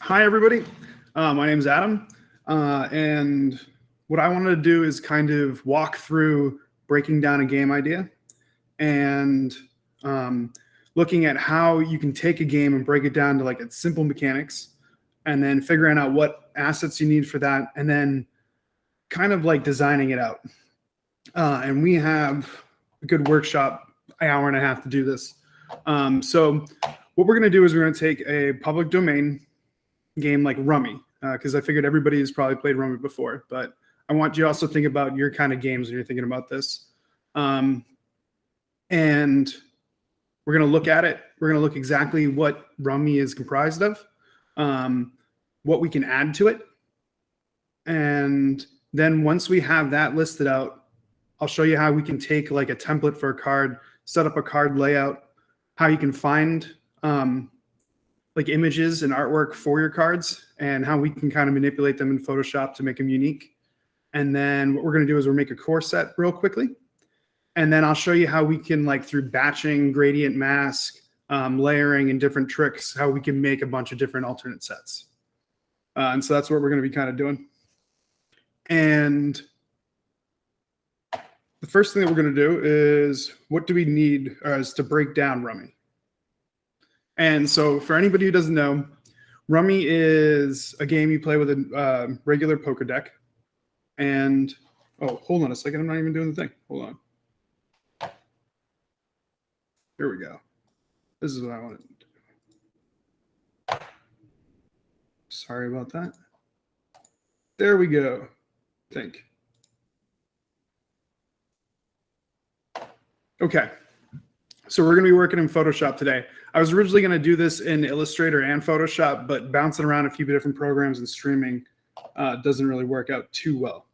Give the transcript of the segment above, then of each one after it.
Hi, everybody. My name is Adam, and what I wanted to do is kind of walk through breaking down a game idea and looking at how you can take a game and break it down to like its simple mechanics, and then figuring out what assets you need for that, and then kind of like designing it out. And we have a good workshop, an hour and a half to do this. So what we're going to do is we're going to take a public domain game like Rummy, because I figured everybody has probably played Rummy before, but I want you to also think about your kind of games when you're thinking about this. And we're going to look at it. We're going to look exactly what Rummy is comprised of, what we can add to it. And then once we have that listed out, I'll show you how we can take like a template for a card, set up a card layout, how you can find like images and artwork for your cards, and how we can kind of manipulate them in Photoshop to make them unique. And then what we're going to do is we'll make a core set real quickly. And then I'll show you how we can, like through batching, gradient mask, layering, and different tricks, how we can make a bunch of different alternate sets. And so that's what we're going to be kind of doing. And the first thing that we're going to do is, what do we need is to break down Rummy. And so for anybody who doesn't know, Rummy is a game you play with a regular poker deck. And, oh, hold on a second. I'm not even doing the thing. Hold on. Here we go. This is what I wanted to do. Sorry about that. There we go. I think. Okay. So we're going to be working in Photoshop today. I was originally going to do this in Illustrator and Photoshop, but bouncing around a few different programs and streaming doesn't really work out too well.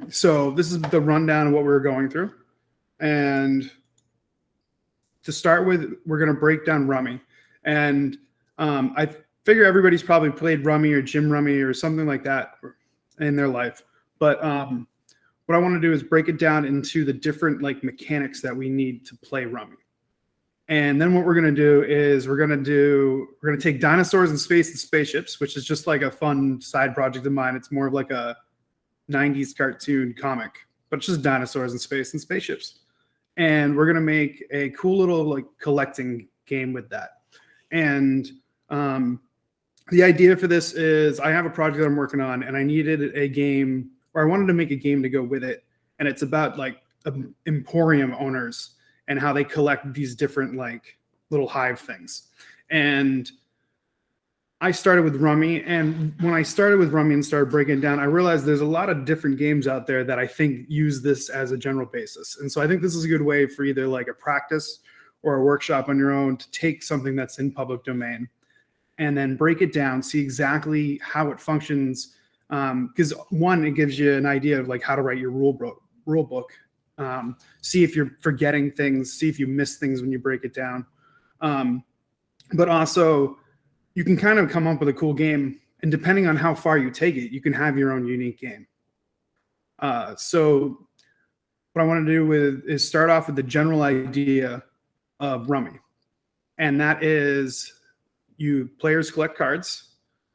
So this is the rundown of what we're going through. And to start with, we're going to break down Rummy. And I figure everybody's probably played Rummy or Gym Rummy or something like that in their life. But what I want to do is break it down into the different like mechanics that we need to play Rummy. And then what we're going to do is we're going to take Dinosaurs and Space and Spaceships, which is just like a fun side project of mine. It's more of like a 90s cartoon comic, but it's just Dinosaurs and Space and Spaceships. And we're going to make a cool little like collecting game with that. And the idea for this is I have a project that I'm working on, and I needed a game, or I wanted to make a game to go with it. And it's about like emporium owners and how they collect these different like little hive things. And I started with Rummy. And when I started with Rummy and started breaking it down, I realized there's a lot of different games out there that I think use this as a general basis. And so I think this is a good way for either like a practice or a workshop on your own to take something that's in public domain and then break it down, see exactly how it functions. Because one, it gives you an idea of like how to write your rule book. See if you're forgetting things, see if you miss things when you break it down. But also, you can kind of come up with a cool game, and depending on how far you take it, you can have your own unique game. So what I want to do is start off with the general idea of Rummy. And that is players collect cards.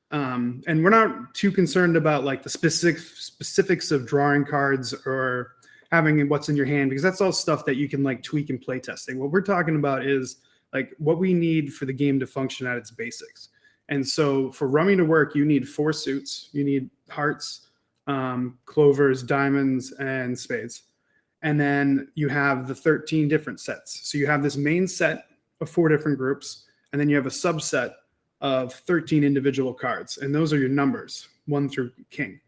And we're not too concerned about like the specifics of drawing cards or having what's in your hand, because that's all stuff that you can like tweak in play testing. What we're talking about is like what we need for the game to function at its basics. And so for Rummy to work, you need 4 suits. You need hearts, clovers, diamonds, and spades. And then you have the 13 different sets. So you have this main set of 4 different groups, and then you have a subset of 13 individual cards. And those are your numbers, 1 through king.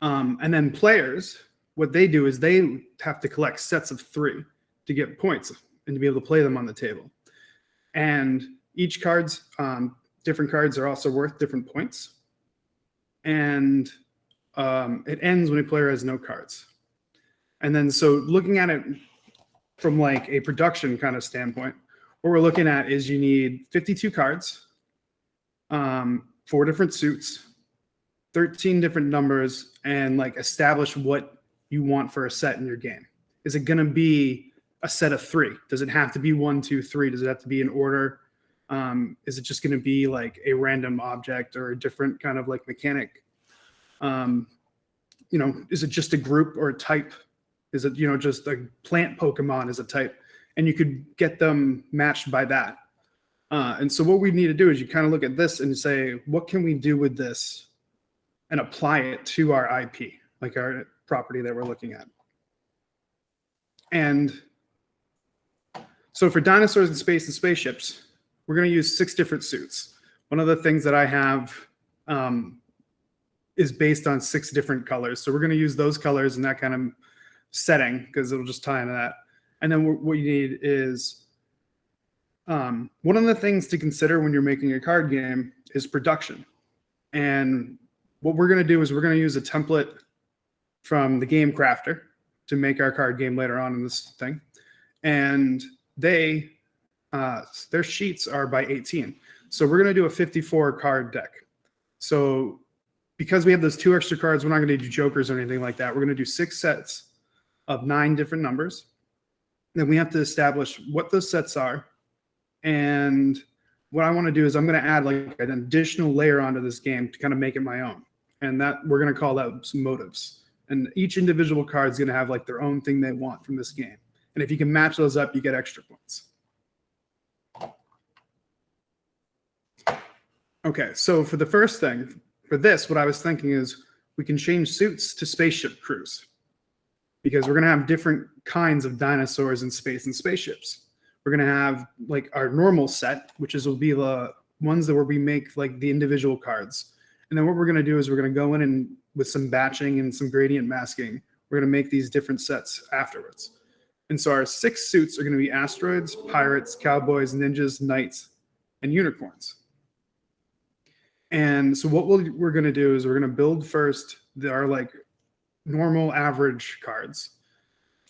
And then players, what they do is they have to collect sets of 3 to get points and to be able to play them on the table. And each different cards are also worth different points. And it ends when a player has no cards. And then so looking at it from like a production kind of standpoint, what we're looking at is you need 52 cards, 4 different suits, 13 different numbers, and like establish what you want for a set in your game. Is it going to be a set of 3? Does it have to be 1, 2, 3? Does it have to be in order? Is it just going to be like a random object or a different kind of like mechanic? Is it just a group or a type? Is it, just a plant Pokemon as a type? And you could get them matched by that. And so what we need to do is you kind of look at this and say, what can we do with this and apply it to our IP, like our property that we're looking at. And so for Dinosaurs in Space and Spaceships, we're going to use 6 different suits. One of the things that I have is based on 6 different colors. So we're going to use those colors in that kind of setting because it'll just tie into that. And then what you need is one of the things to consider when you're making a card game is production. And what we're going to do is we're going to use a template from the game crafter to make our card game later on in this thing. And their sheets are by 18. So we're going to do a 54 card deck. So because we have those 2 extra cards, we're not going to do jokers or anything like that. We're going to do 6 sets of 9 different numbers. Then we have to establish what those sets are. And what I want to do is I'm going to add like an additional layer onto this game to kind of make it my own. And that we're going to call that some motives. And each individual card is going to have like their own thing they want from this game. And if you can match those up, you get extra points. Okay, so for the first thing, for this, what I was thinking is we can change suits to spaceship crews because we're going to have different kinds of dinosaurs in space and spaceships. We're going to have like our normal set, which will be the ones that where we make like the individual cards. And then what we're going to do is we're going to go in and with some batching and some gradient masking, we're going to make these different sets afterwards. And so our 6 suits are going to be asteroids, pirates, cowboys, ninjas, knights, and unicorns. And so what we're going to do is we're going to build first our like normal average cards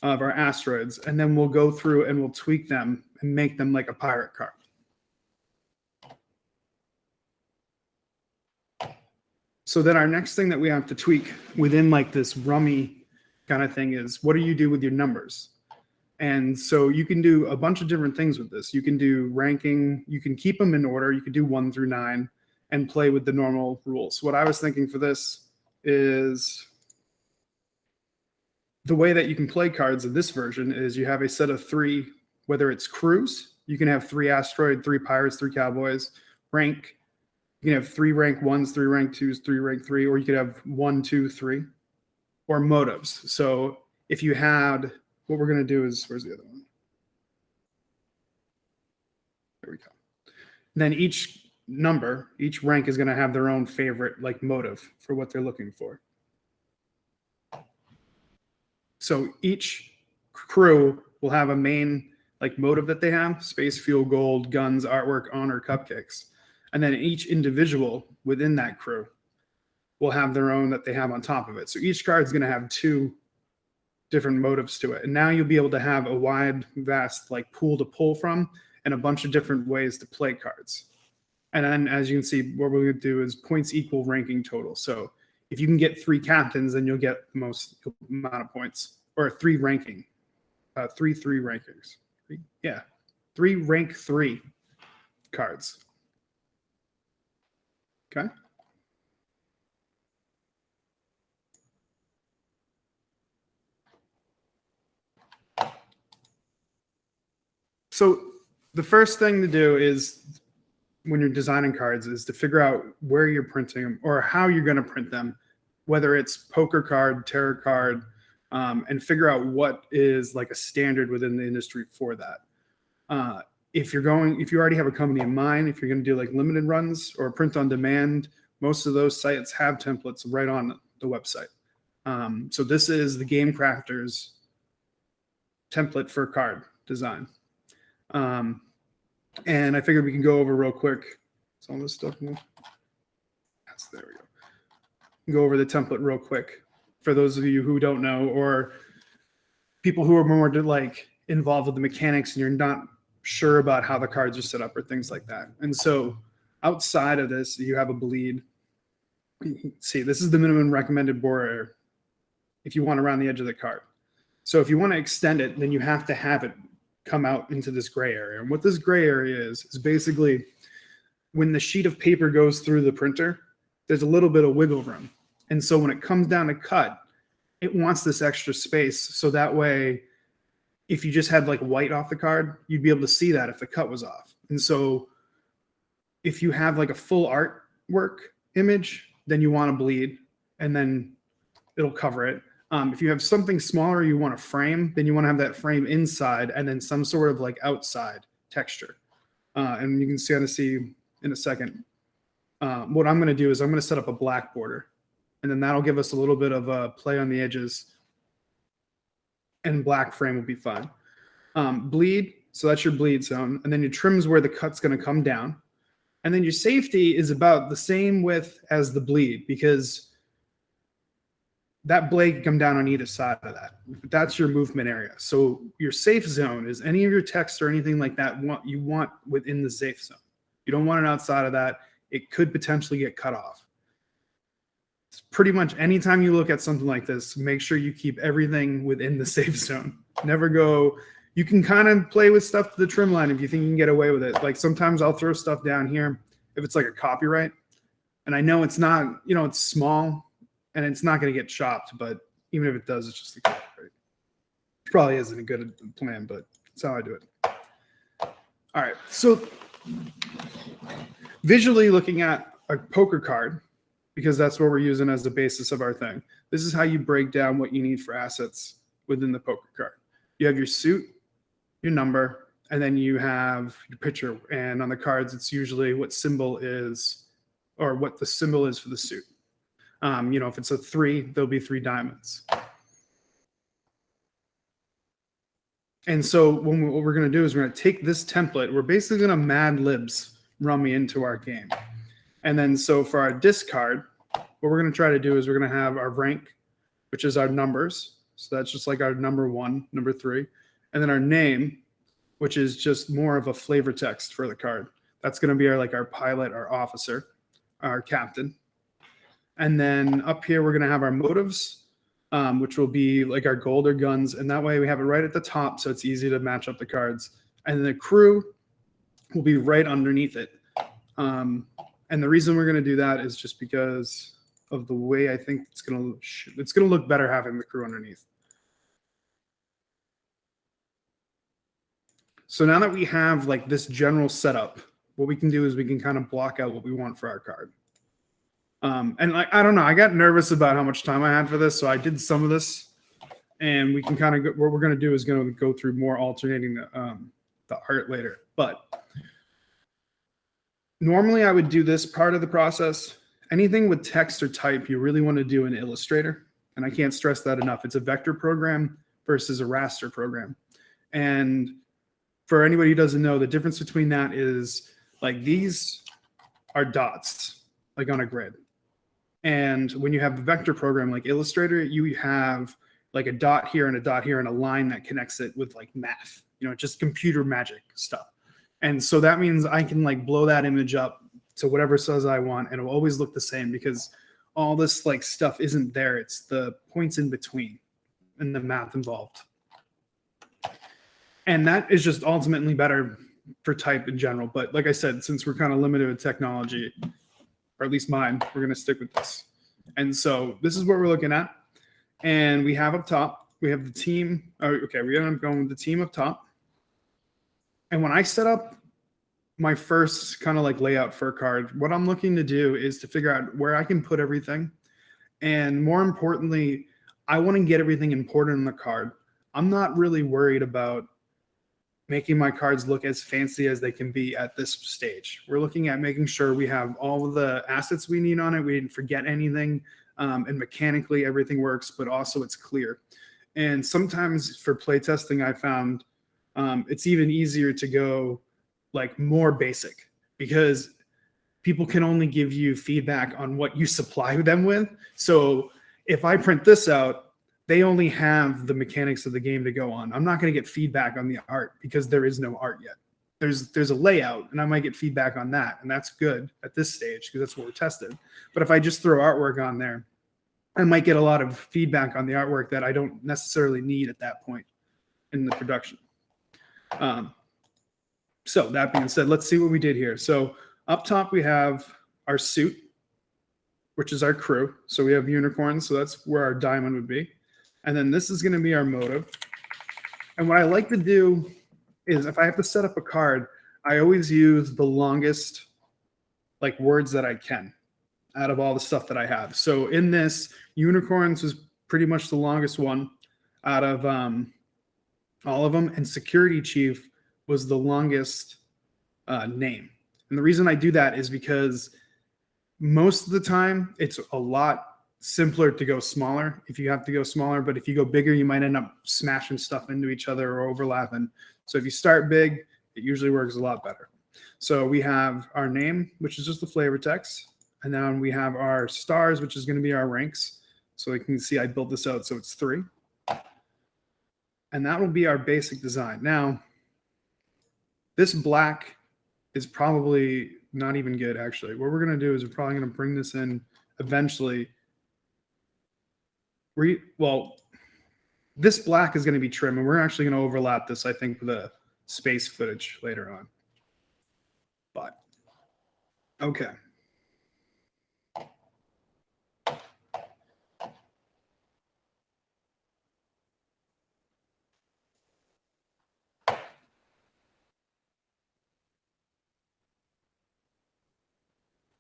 of our asteroids, and then we'll go through and we'll tweak them and make them like a pirate card. So then our next thing that we have to tweak within like this Rummy kind of thing is what do you do with your numbers? And so you can do a bunch of different things with this. You can do ranking, you can keep them in order, you could do 1 through 9 and play with the normal rules. What I was thinking for this is the way that you can play cards in this version is you have a set of 3, whether it's crews, you can have 3 asteroid, 3 pirates, 3 cowboys, rank, you can have 3 rank 1s, 3 rank 2s, 3 rank 3, or you could have 1, 2, 3, or motives. So if you had, what we're going to do is, where's the other one? There we go. Then each number, each rank is going to have their own favorite like motive for what they're looking for. So each crew will have a main like motive that they have: space, fuel, gold, guns, artwork, honor, cupcakes. And then each individual within that crew will have their own that they have on top of it. So each card is going to have 2 different motives to it. And now you'll be able to have a wide, vast like pool to pull from and a bunch of different ways to play cards. And then as you can see, what we're going to do is points equal ranking total. So if you can get 3 captains, then you'll get the most amount of points, or 3 ranking, 3 rankings. 3 rank 3 cards. Okay. So the first thing to do is when you're designing cards is to figure out where you're printing them or how you're going to print them, whether it's poker card, tarot card, and figure out what is like a standard within the industry for that. If you already have a company in mind, if you're going to do like limited runs or print on demand, most of those sites have templates right on the website. So this is the Game Crafter's template for card design. And I figured we can go over real quick. It's all this stuff. There we go. Go over the template real quick for those of you who don't know, or people who are more like involved with the mechanics and you're not sure about how the cards are set up or things like that. And so outside of this, you have a bleed. See, this is the minimum recommended bore area if you want around the edge of the card. So if you want to extend it, then you have to have it come out into this gray area. And what this gray area is basically when the sheet of paper goes through the printer, there's a little bit of wiggle room. And so when it comes down to cut, it wants this extra space. So that way, if you just had like white off the card, you'd be able to see that if the cut was off. And so if you have like a full artwork image, then you want to bleed and then it'll cover it. If you have something smaller you want to frame, then you want to have that frame inside and then some sort of like outside texture. And you can see in a second. What I'm going to do is I'm going to set up a black border, and then that'll give us a little bit of a play on the edges, and black frame will be fine. Bleed, so that's your bleed zone, and then your trim's where the cut's going to come down. And then your safety is about the same width as the bleed, because that blade can come down on either side of that. That's your movement area. So your safe zone is any of your text or anything like that you want within the safe zone. You don't want it outside of that. It could potentially get cut off. It's pretty much anytime you look at something like this, make sure you keep everything within the safe zone. Never go, you can kind of play with stuff to the trim line if you think you can get away with it. Like sometimes I'll throw stuff down here if it's like a copyright. And I know it's not, it's small and it's not going to get chopped, but even if it does, it's just a copyright. It probably isn't a good plan, but that's how I do it. All right, so visually looking at a poker card, because that's what we're using as the basis of our thing. This is how you break down what you need for assets within the poker card. You have your suit, your number, and then you have your picture. And on the cards, it's usually what symbol is, or what the symbol is for the suit. If it's a 3, there'll be 3 diamonds. And so what we're going to do is we're going to take this template. We're basically going to Mad Libs Rummy into our game. And then so for our discard, what we're going to try to do is we're going to have our rank, which is our numbers. So that's just like our number 1, number 3. And then our name, which is just more of a flavor text for the card. That's going to be our pilot, our officer, our captain. And then up here, we're going to have our motives, which will be like our gold or guns. And that way we have it right at the top, so it's easy to match up the cards. And then the crew will be right underneath it. And the reason we're going to do that is just because of the way I think it's going to look better having the crew underneath. So now that we have like this general setup, what we can do is we can kind of block out what we want for our card. And I don't know, I got nervous about how much time I had for this, so I did some of this, and we can kind of what we're going to do is going to go through more alternating the art later. But normally I would do this part of the process. Anything with text or type you really want to do in Illustrator, and I can't stress that enough. It's a vector program versus a raster program. And for anybody who doesn't know, the difference between that is like these are dots, like on a grid. And when you have a vector program like Illustrator, you have like a dot here and a dot here and a line that connects it with like math, just computer magic stuff. And so that means I can like blow that image up to whatever size I want, and it'll always look the same because all this like stuff isn't there. It's the points in between and the math involved. And that is just ultimately better for type in general. But like I said, since we're kind of limited with technology, or at least mine, we're going to stick with this. And so this is what we're looking at. And we have up top, we have the team. Okay, we end up going with the team up top. And when I set up my first kind of like layout for a card, what I'm looking to do is to figure out where I can put everything. And more importantly, I want to get everything important in the card. I'm not really worried about making my cards look as fancy as they can be at this stage. We're looking at making sure we have all of the assets we need on it. We didn't forget anything. And mechanically everything works, but also it's clear. And sometimes for playtesting, I found it's even easier to go like more basic, because people can only give you feedback on what you supply them with. So if I print this out, they only have the mechanics of the game to go on. I'm not going to get feedback on the art because there is no art yet. There's a layout, and I might get feedback on that, and that's good at this stage because that's what we're testing. But if I just throw artwork on there, I might get a lot of feedback on the artwork that I don't necessarily need at that point in the production. So that being said, let's see what we did here. So up top, we have our suit, which is our crew. So we have unicorns. So that's where our diamond would be. And then this is going to be our motive. And what I like to do is if I have to set up a card, I always use the longest like words that I can out of all the stuff that I have. So in this, unicorns was pretty much the longest one out of all of them. And security chief was the longest name. And the reason I do that is because most of the time it's a lot simpler to go smaller if you have to go smaller. But if you go bigger, you might end up smashing stuff into each other or overlapping. So if you start big, it usually works a lot better. So we have our name, which is just the flavor text. And then we have our stars, which is going to be our ranks. So you can see I built this out so it's 3. And that will be our basic design. Now, this black is probably not even good, actually. What we're going to do is we're probably going to bring this in eventually. Well, this black is going to be trim, and we're actually going to overlap this, I think, with the space footage later on. But, okay.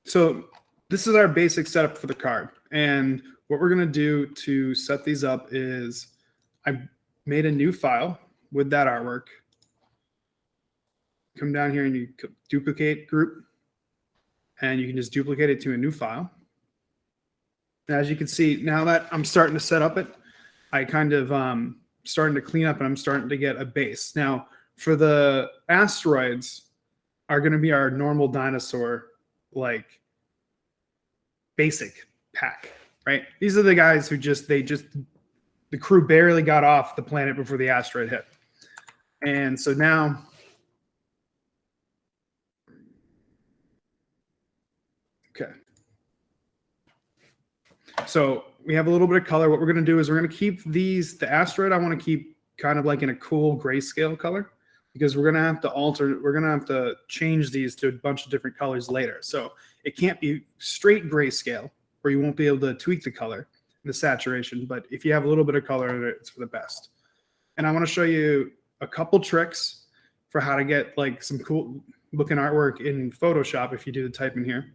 So this is our basic setup for the card. And what we're going to do to set these up is I made a new file with that artwork. Come down here and you duplicate group. And you can just duplicate it to a new file. Now, as you can see, now that I'm starting to set up it, I kind of starting to clean up and I'm starting to get a base. Now, for the asteroids are going to be our normal dinosaur, like basic pack, right? These are the guys who the crew barely got off the planet before the asteroid hit. And so now, okay. So we have a little bit of color. What we're going to do is we're going to keep these, the asteroid, I want to keep kind of like in a cool grayscale color because we're going to have to we're going to have to change these to a bunch of different colors later. So it can't be straight grayscale or you won't be able to tweak the color, the saturation. But if you have a little bit of color in it, it's for the best. And I want to show you a couple tricks for how to get like some cool looking artwork in Photoshop if you do the type in here,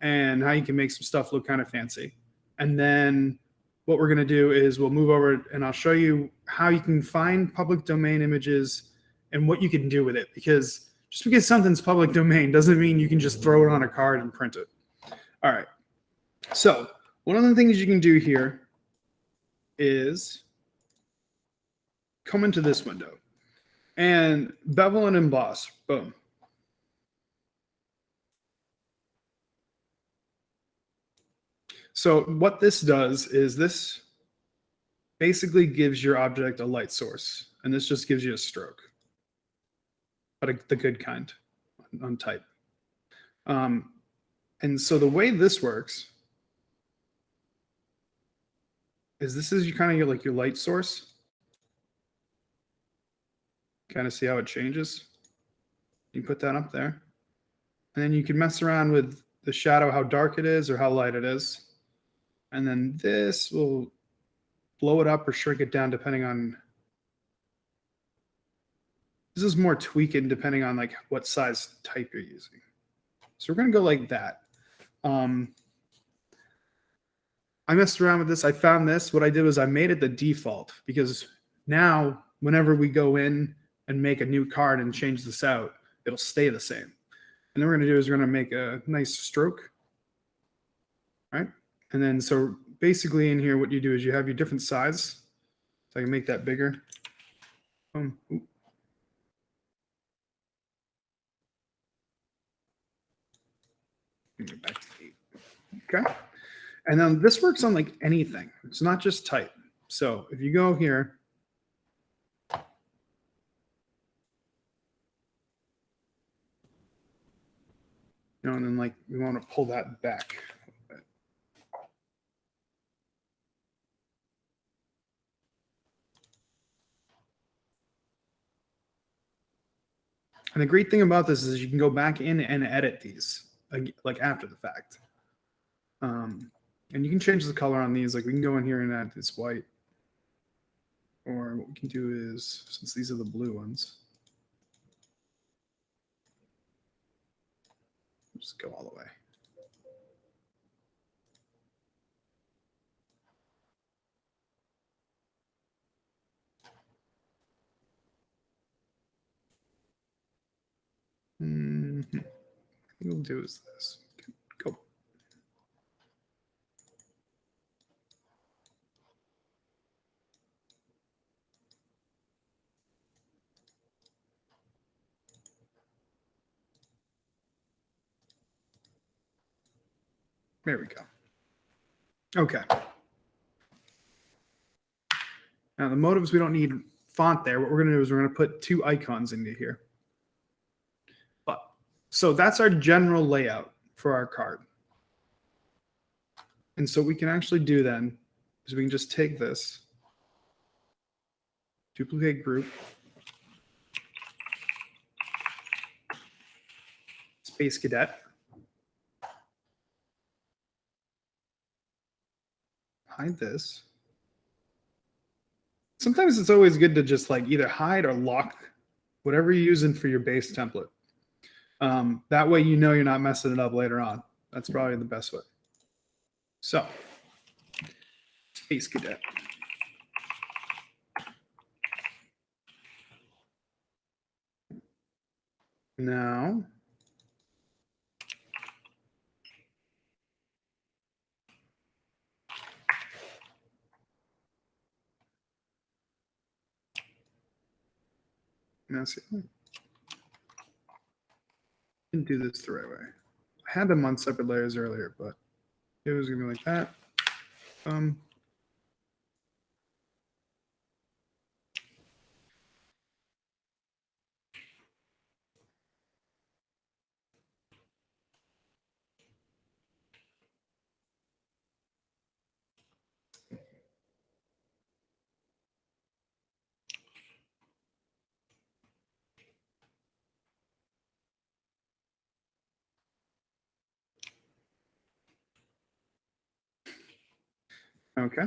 and how you can make some stuff look kind of fancy. And then what we're going to do is we'll move over and I'll show you how you can find public domain images and what you can do with it. Because just because something's public domain doesn't mean you can just throw it on a card and print it. All right. So one of the things you can do here is come into this window and bevel and emboss. Boom. So what this does is this basically gives your object a light source, and this just gives you a stroke, but the good kind on type. And so the way this works is this is kind of like your light source. Kind of see how it changes. You put that up there, and then you can mess around with the shadow, how dark it is or how light it is. And then this will blow it up or shrink it down depending on, this is more tweaking depending on like what size type you're using. So we're going to go like that. I messed around with this. I found this. What I did was I made it the default because now whenever we go in and make a new card and change this out, it'll stay the same. And then what we're going to do is we're going to make a nice stroke. Right? And then so basically in here, what you do is you have your different size. So I can make that bigger. Boom. Get back to 8. Okay. And then this works on like anything. It's not just type. So if you go here, and then like we want to pull that back. And the great thing about this is you can go back in and edit these like after the fact. And you can change the color on these. Like we can go in here and add this white. Or what we can do is, since these are the blue ones, just go all the way. What we'll do is this. Go. There we go. Okay. Now the motives, we don't need font there. What we're going to do is we're going to put 2 icons into here. So that's our general layout for our card. And so we can actually do then is we can just take this, duplicate group, Space Cadet, hide this. Sometimes it's always good to just like either hide or lock whatever you're using for your base template. That way you know you're not messing it up later on. That's probably the best way. So, Space Cadet. Now, see. Didn't do this the right way. I had them on separate layers earlier, but it was gonna be like that. Okay.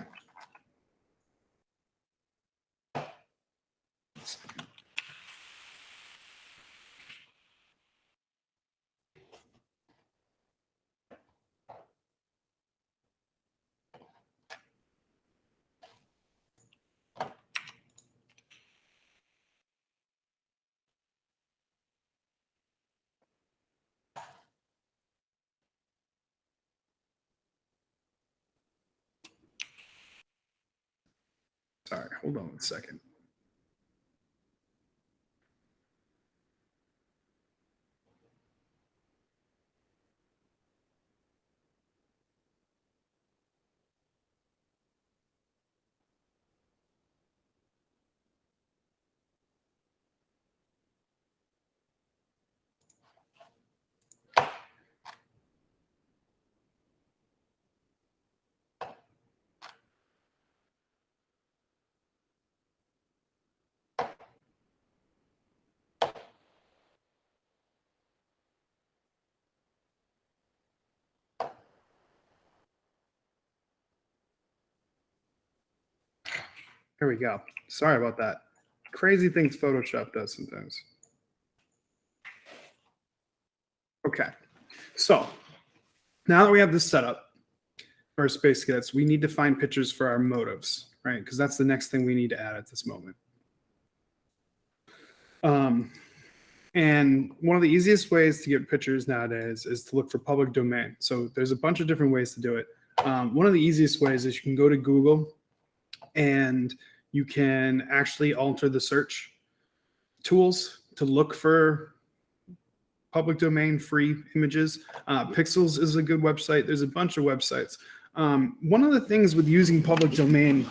Sorry, hold on 1 second. There we go. Sorry about that. Crazy things Photoshop does sometimes. Okay, so now that we have this set up for our Space Cadets, we need to find pictures for our motives, right? Because that's the next thing we need to add at this moment. And one of the easiest ways to get pictures nowadays is to look for public domain. So there's a bunch of different ways to do it. One of the easiest ways is you can go to Google and you can actually alter the search tools to look for public domain free images. Pixels is a good website. There's a bunch of websites. One of the things with using public domain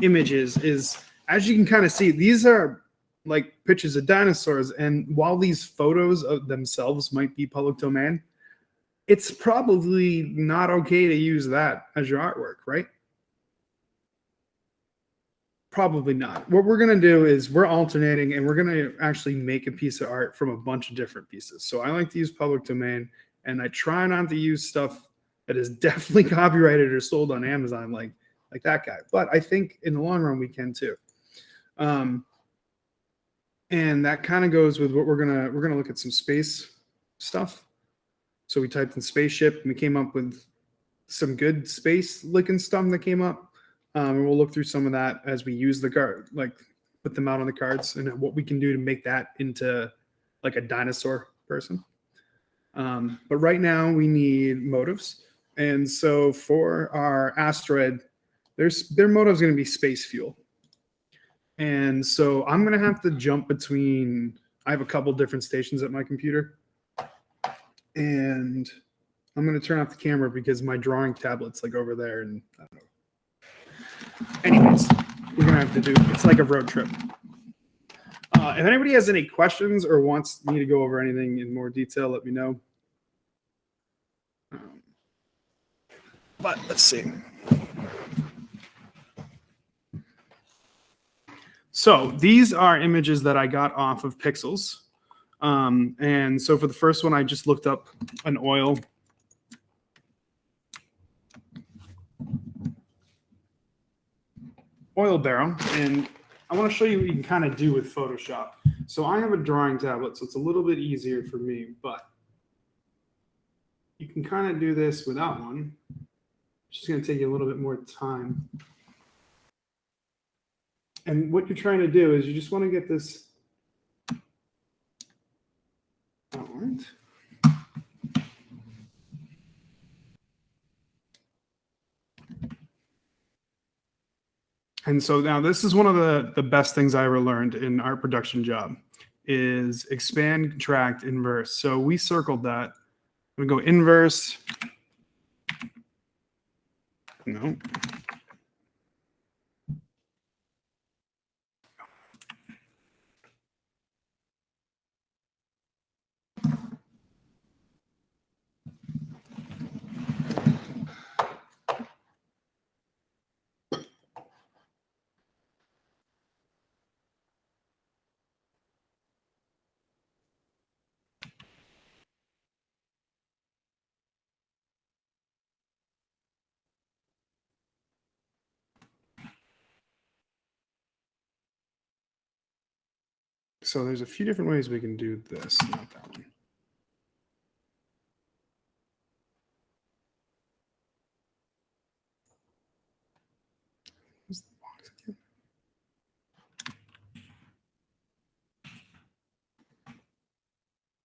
images is, as you can kind of see, these are like pictures of dinosaurs. And while these photos of themselves might be public domain, it's probably not okay to use that as your artwork, right? Probably not. What we're going to do is we're alternating, and we're going to actually make a piece of art from a bunch of different pieces. So I like to use public domain, and I try not to use stuff that is definitely copyrighted or sold on Amazon like that guy. But I think in the long run we can too. And that kind of goes with what we're gonna look at some space stuff. So we typed in spaceship, and we came up with some good space looking stuff that came up. And we'll look through some of that as we use the card, like put them out on the cards, and what we can do to make that into like a dinosaur person. But right now we need motives. And so for our asteroid, their motive is going to be space fuel. And so I'm going to have to jump between, I have a couple different stations at my computer. And I'm going to turn off the camera because my drawing tablet's like over there. And I don't know. Anyways, we're going to have to do, it's like a road trip. If anybody has any questions or wants me to go over anything in more detail, let me know. But let's see. So these are images that I got off of Pixels. And so for the first one, I just looked up an oil barrel, and I want to show you what you can kind of do with Photoshop. So I have a drawing tablet, so it's a little bit easier for me, but you can kind of do this without one. It's just going to take you a little bit more time. And what you're trying to do is you just want to get this outlined. And so now this is one of the best things I ever learned in art production job is expand, contract, inverse. So we circled that. We go inverse. No. So there's a few different ways we can do this, not that one. Where's the box again?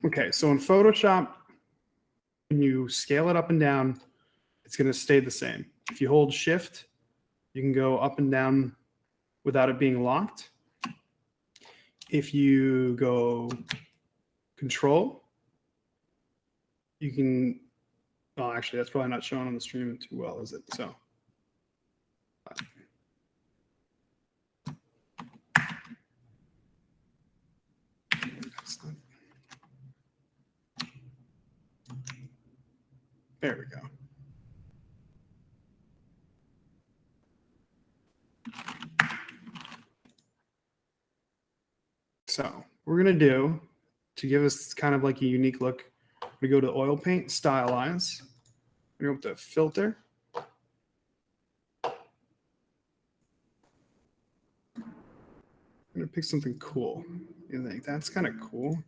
Okay, so in Photoshop, when you scale it up and down, it's going to stay the same. If you hold Shift, you can go up and down without it being locked. If you go Control, you can, well, actually, that's probably not shown on the stream too well, is it? So. There we go. So what we're going to do to give us kind of like a unique look, we go to oil paint, stylize. We go up to filter. I'm going to pick something cool. You think that's kind of cool?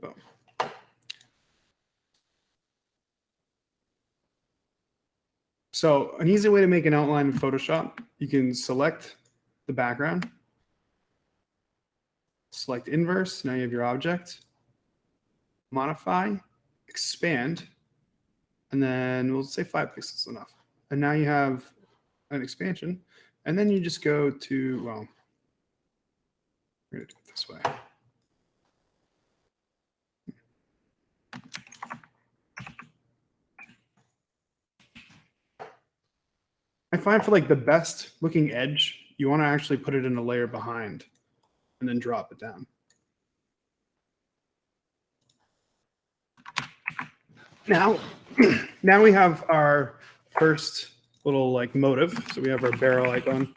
Oh. So an easy way to make an outline in Photoshop, you can select the background, select inverse, now you have your object, modify, expand, and then we'll say 5 pixels enough. And now you have an expansion, and then you just go to, well, we're going to do it this way. I find for like the best looking edge, you want to actually put it in a layer behind and then drop it down. Now, now we have our first little like motive. So we have our barrel icon.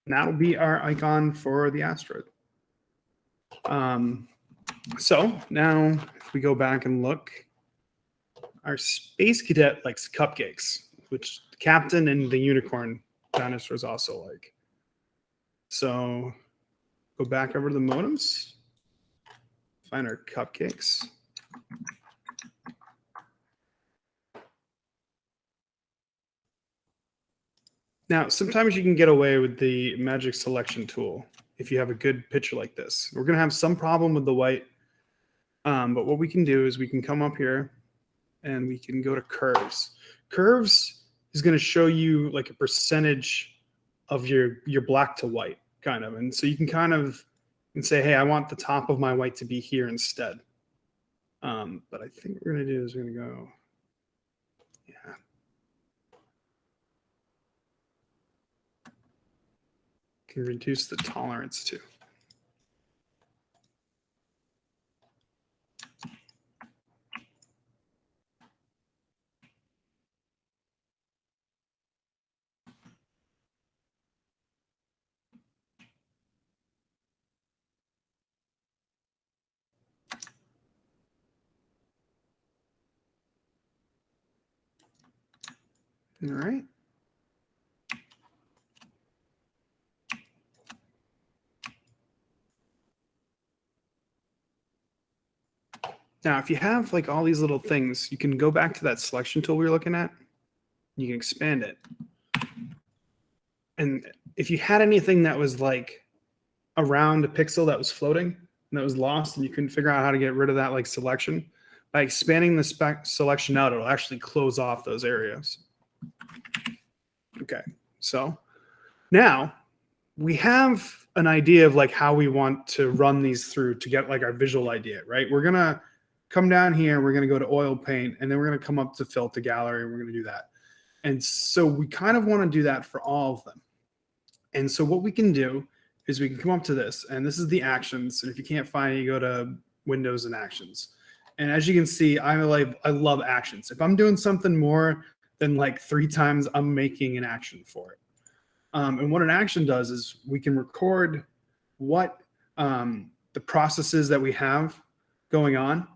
And that'll be our icon for the asteroid. So now if we go back and look, our space cadet likes cupcakes, which the captain and the unicorn dinosaurs also like. So go back over to the modems, find our cupcakes. Now, sometimes you can get away with the magic selection tool if you have a good picture like this. We're going to have some problem with the white, but what we can do is we can come up here and we can go to curves. Curves is going to show you like a percentage of your black to white kind of. And so you can kind of say, hey, I want the top of my white to be here instead. But I think what we're going to do is we're going to go, yeah. Can reduce the tolerance too. All right. Now, if you have like all these little things, you can go back to that selection tool we were looking at. You can expand it. And if you had anything that was like around a pixel that was floating and that was lost and you couldn't figure out how to get rid of that like selection, by expanding the selection out, it'll actually close off those areas. Okay, so now we have an idea of like how we want to run these through to get like our visual idea, right? We're gonna come down here, we're gonna go to oil paint, and then we're gonna come up to filter gallery, and we're gonna do that. And so we kind of want to do that for all of them. And so what we can do is we can come up to this, and this is the actions. And if you can't find it, you go to Windows and Actions. And as you can see, I love actions. If I'm doing something more than like 3 times, I'm making an action for it. And what an action does is we can record what the processes that we have going on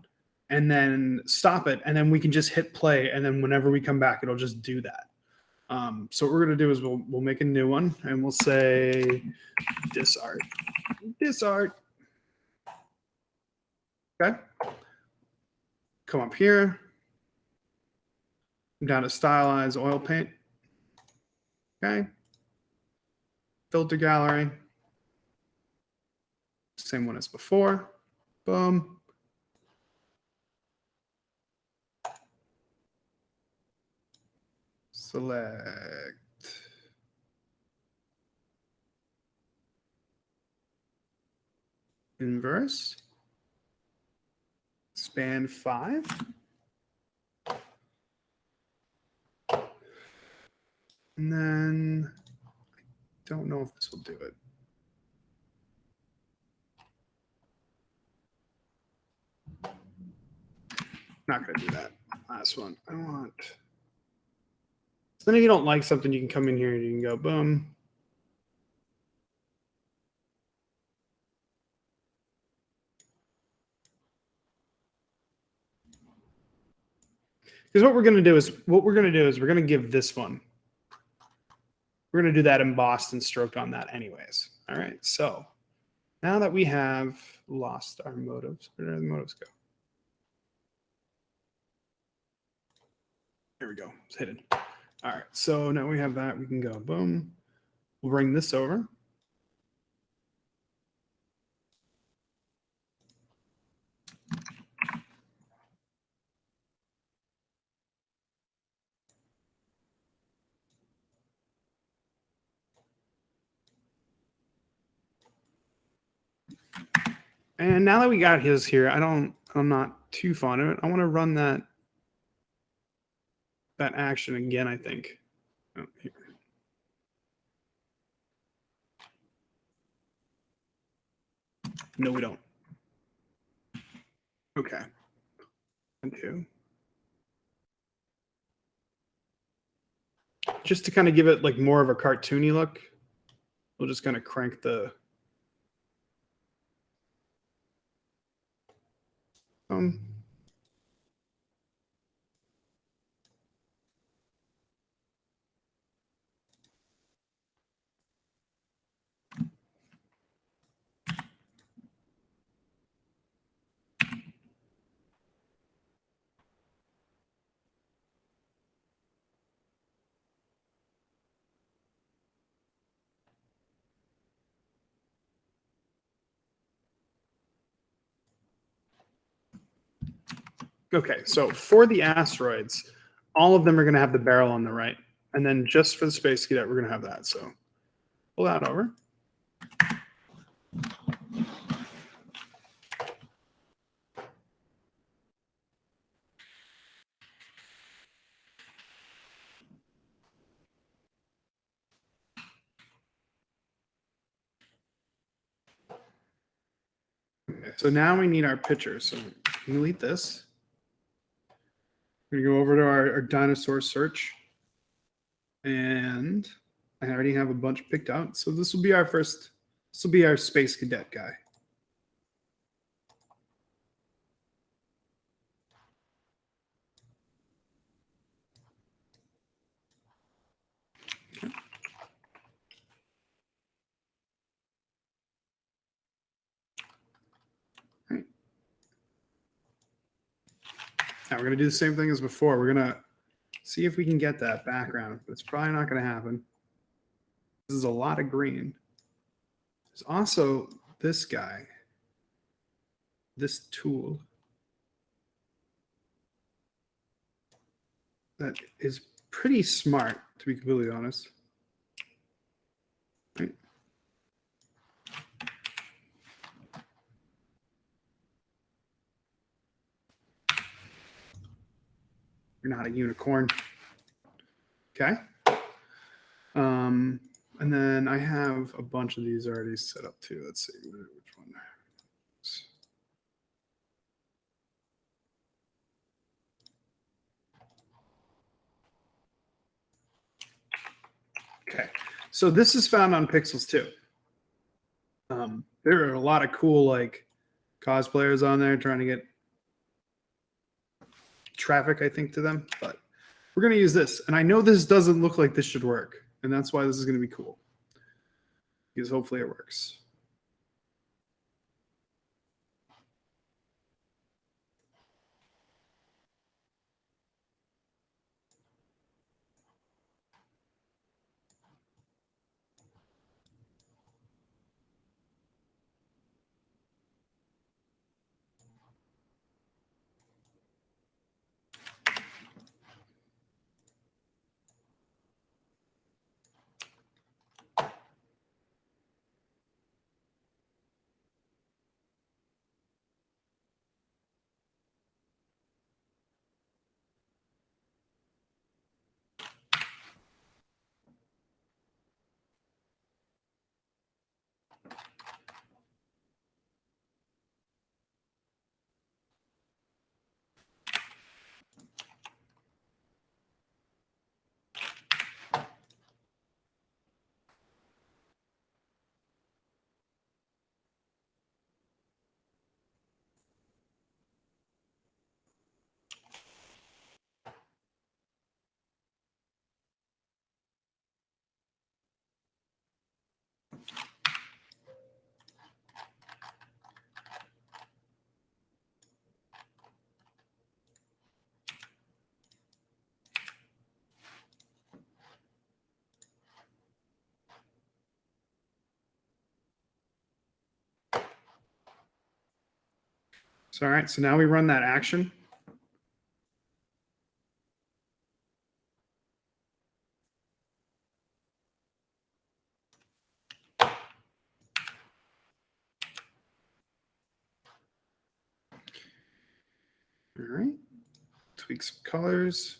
and then stop it. And then we can just hit play. And then whenever we come back, it'll just do that. So what we're going to do is we'll make a new one and we'll say disart. Okay. Come up here. Down to stylize oil paint. Okay. Filter gallery. Same one as before. Boom. Select. Inverse. Span 5. And then I don't know if this will do it. Not going to do that. Last one. I want. So then if you don't like something, you can come in here and you can go boom. Because what we're going to do is we're going to give this one. We're going to do that embossed and stroked on that anyways. All right. So now that we have lost our motives, where did the motives go? There we go. It's hidden. All right. So now we have that. We can go boom. We'll bring this over. And now that we got his here, I'm not too fond of it. I want to run that action again, I think. Oh, here. No, we don't. Okay. Undo. Just to kind of give it like more of a cartoony look, we'll just kind of crank the Okay, so for the asteroids, all of them are going to have the barrel on the right. And then just for the space cadet, we're going to have that. So pull that over. Okay, so now we need our picture. So delete this. We're going to go over to our dinosaur search. And I already have a bunch picked out. So this will be our first, this will be our space cadet guy. Okay. All right. Now we're going to do the same thing as before. We're going to see if we can get that background, but it's probably not going to happen. This is a lot of green. There's also this guy, this tool that is pretty smart, to be completely honest. Right. You're not a unicorn. Okay. And then I have a bunch of these already set up too. Let's see which one. Okay, so this is found on Pixels too. There are a lot of cool like cosplayers on there trying to get traffic, I think, to them, but we're going to use this. And I know this doesn't look like this should work, and that's why this is going to be cool, because hopefully it works. So, all right, so now we run that action. All right, tweak some colors.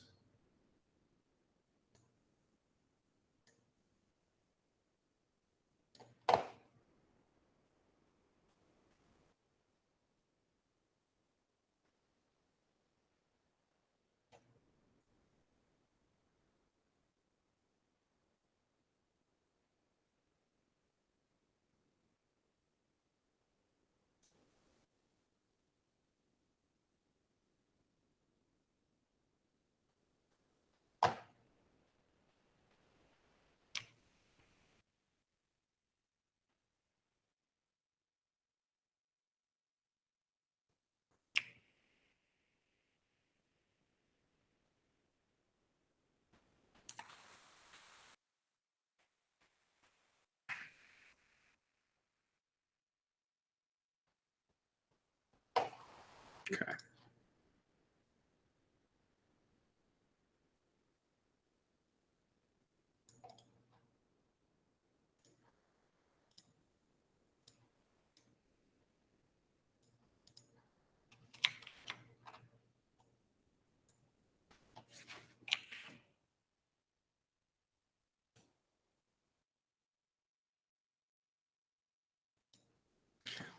Okay.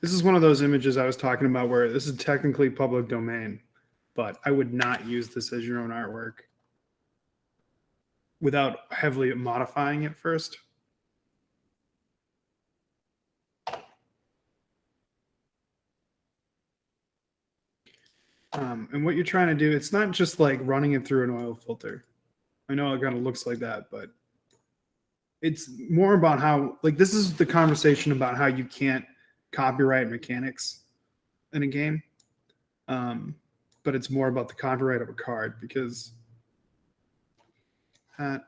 This is one of those images I was talking about where this is technically public domain, but I would not use this as your own artwork without heavily modifying it first. And what you're trying to do, it's not just like running it through an oil filter. I know it kind of looks like that, but it's more about how, like, this is the conversation about how you can't copyright mechanics in a game. But it's more about the copyright of a card, because by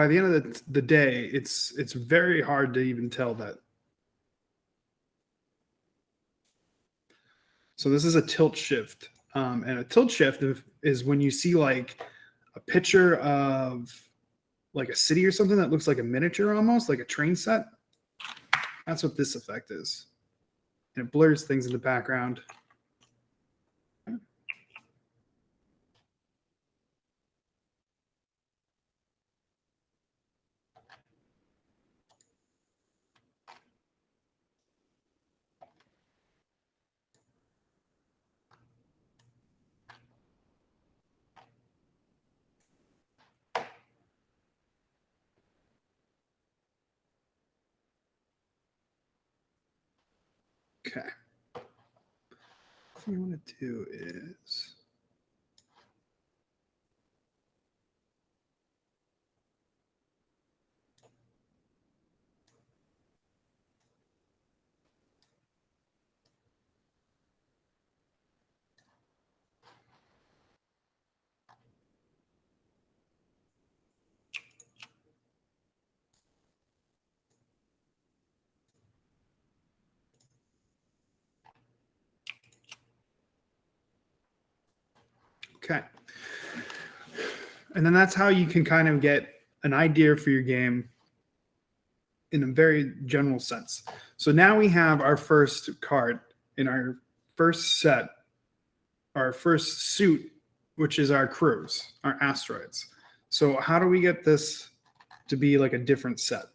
the end of the day, it's very hard to even tell that. So this is a tilt shift. And a tilt shift is when you see like a picture of like a city or something that looks like a miniature, almost like a train set. That's what this effect is. And it blurs things in the background. Okay. What I want to do is okay. And then that's how you can kind of get an idea for your game in a very general sense. So now we have our first card in our first set, our first suit, which is our crews, our asteroids. So how do we get this to be like a different set?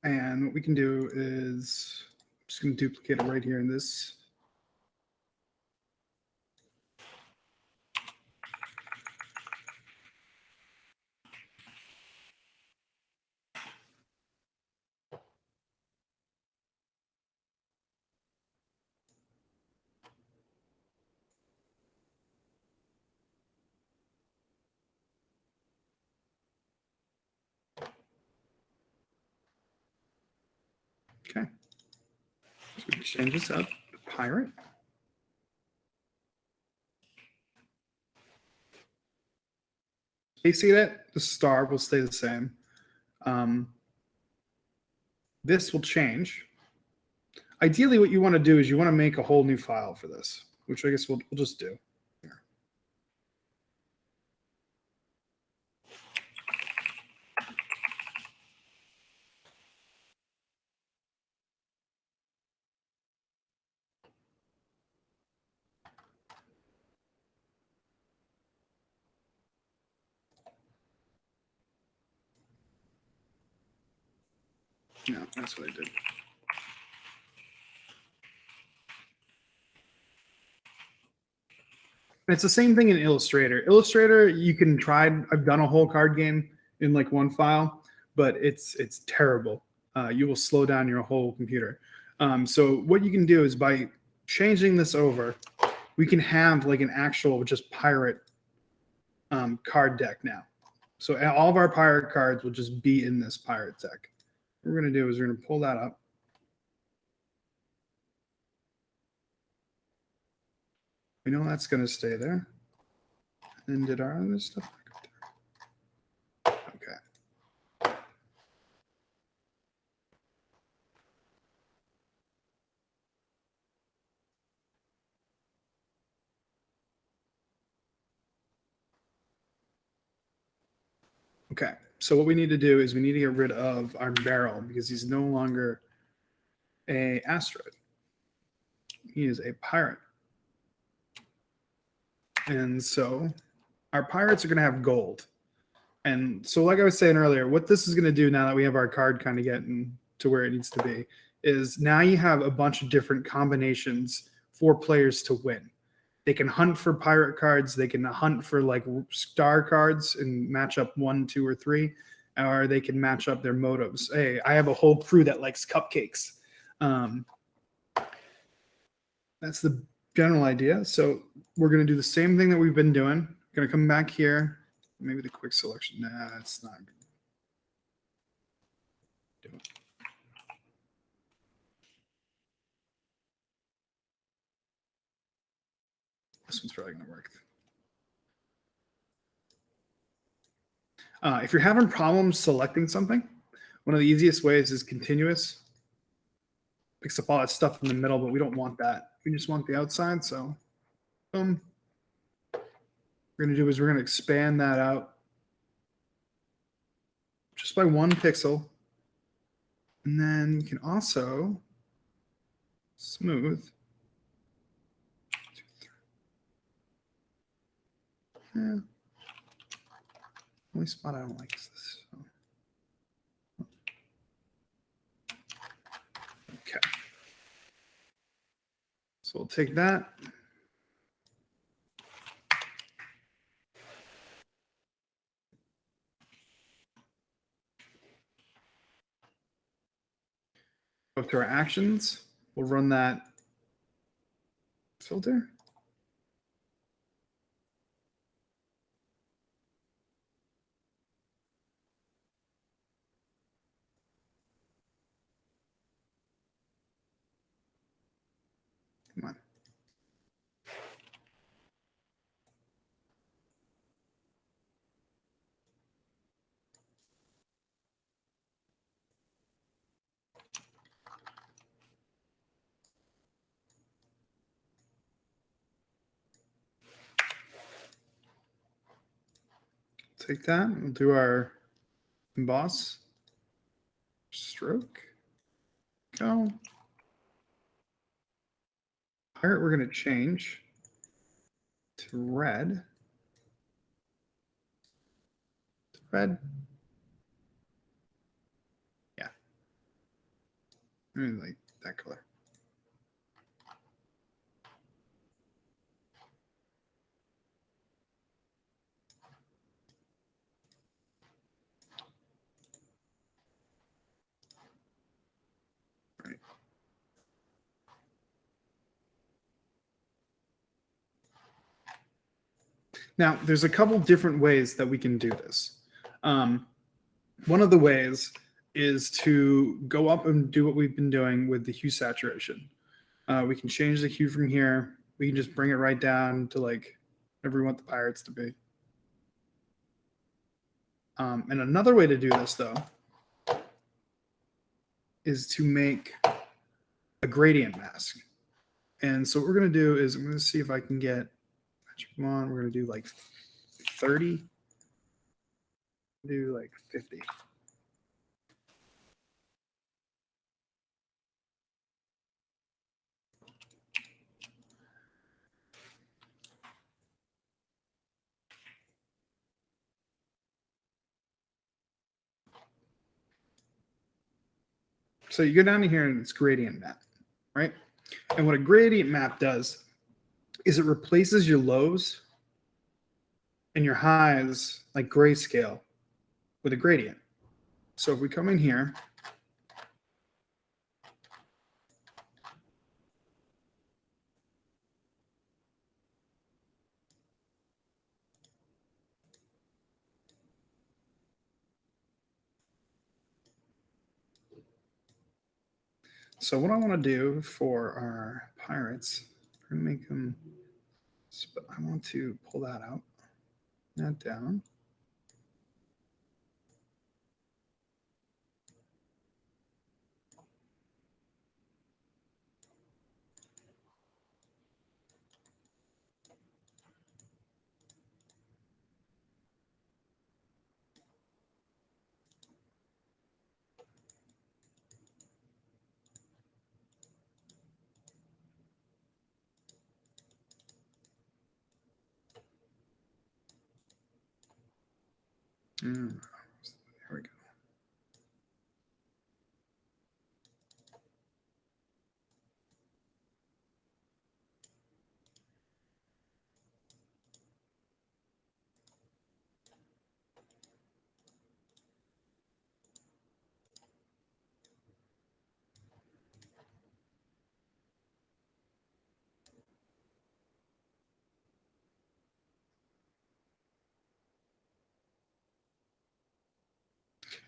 And what we can do is, I'm just going to duplicate it right here in this. Okay. So we change this up to pirate. You see that? The star will stay the same. This will change. Ideally, what you want to do is you want to make a whole new file for this, which I guess we'll just do. Here. No, that's what I did. It's the same thing in Illustrator. Illustrator, you can try. I've done a whole card game in like one file, but it's terrible. You will slow down your whole computer. So what you can do is by changing this over, we can have like an actual just pirate card deck now. So all of our pirate cards will just be in this pirate deck. What we're going to do is we're going to pull that up. We know that's going to stay there. And did our other stuff go there? Okay. Okay. So what we need to do is we need to get rid of our barrel because he's no longer a asteroid. He is a pirate. And so our pirates are going to have gold. And so like I was saying earlier, what this is going to do now that we have our card kind of getting to where it needs to be is now you have a bunch of different combinations for players to win. They can hunt for pirate cards. They can hunt for like star cards and match up 1, 2, or 3, or they can match up their motives. Hey, I have a whole crew that likes cupcakes. That's the general idea. So we're going to do the same thing that we've been doing. Going to come back here. Maybe the quick selection. Nah, it's not good. Do it. This one's probably going to work. If you're having problems selecting something, one of the easiest ways is continuous. Picks up all that stuff in the middle, but we don't want that. We just want the outside. So, boom. What we're going to do is we're going to expand that out just by 1 pixel. And then we can also smooth. Yeah. Only spot I don't like is this. So. Okay. So we'll take that. Go to our actions. We'll run that filter. Come on. Take that. We'll do our emboss. Stroke. Go. Pirate, we're going to change to red. Red. Yeah. I really like that color. Right. Now, there's a couple different ways that we can do this. One of the ways is to go up and do what we've been doing with the hue saturation. We can change the hue from here. We can just bring it right down to like whatever we want the pirates to be. And another way to do this, though, is to make a gradient mask. And so what we're going to do is I'm going to see if I can get, come on, we're going to do like 30, do like 50. So you go down to here and it's gradient map, right? And what a gradient map does is it replaces your lows and your highs, like grayscale, with a gradient. So if we come in here, so what I want to do for our pirates, we're going to make them, I want to pull that out, that down. Here we go.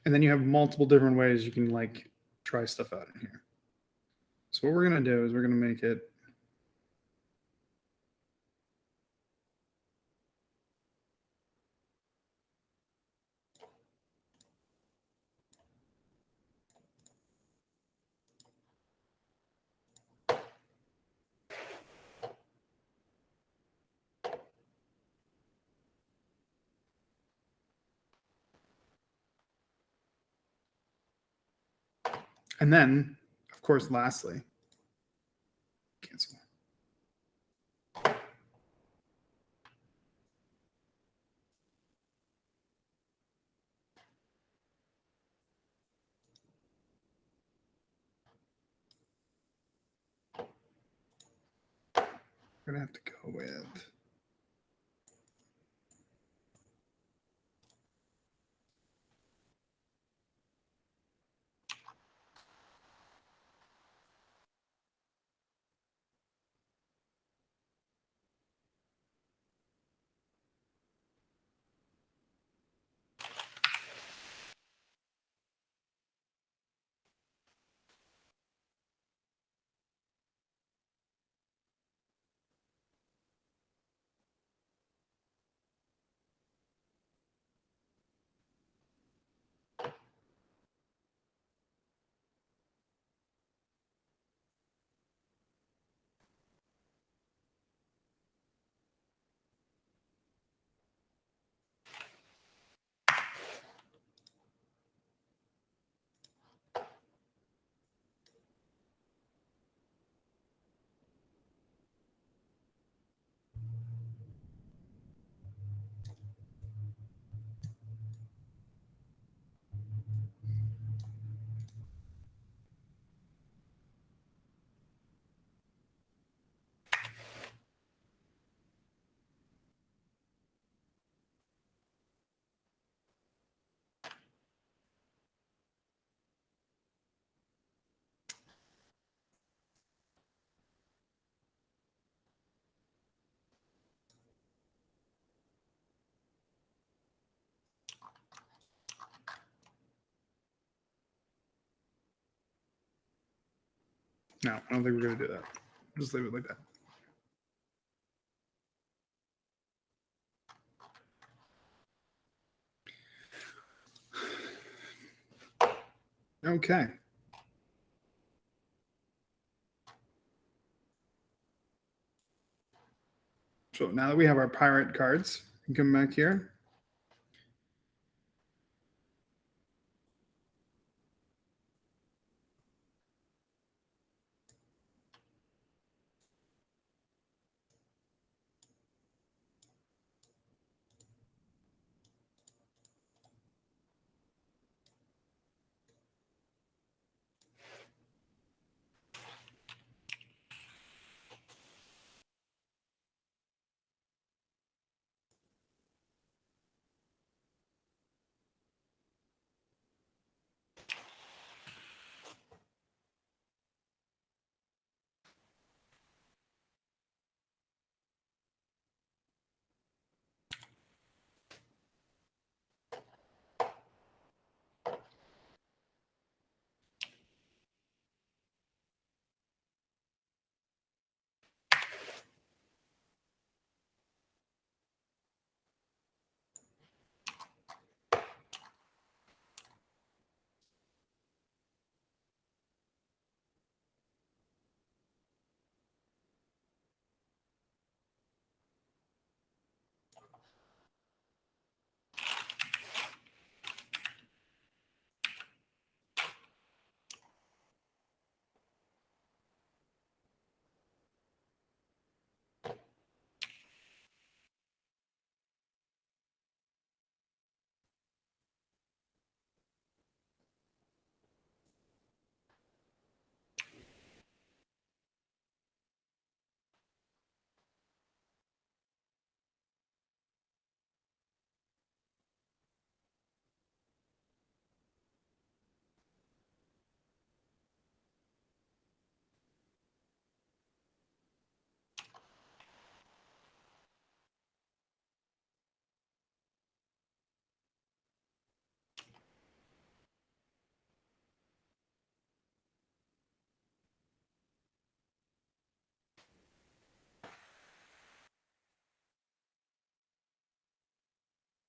And then you have multiple different ways you can like try stuff out in here. So what we're going to do is we're going to make it and then, of course, lastly, cancel. We're going to have to go with no, I don't think we're going to do that. Just leave it like that. Okay. So now that we have our pirate cards, we can come back here.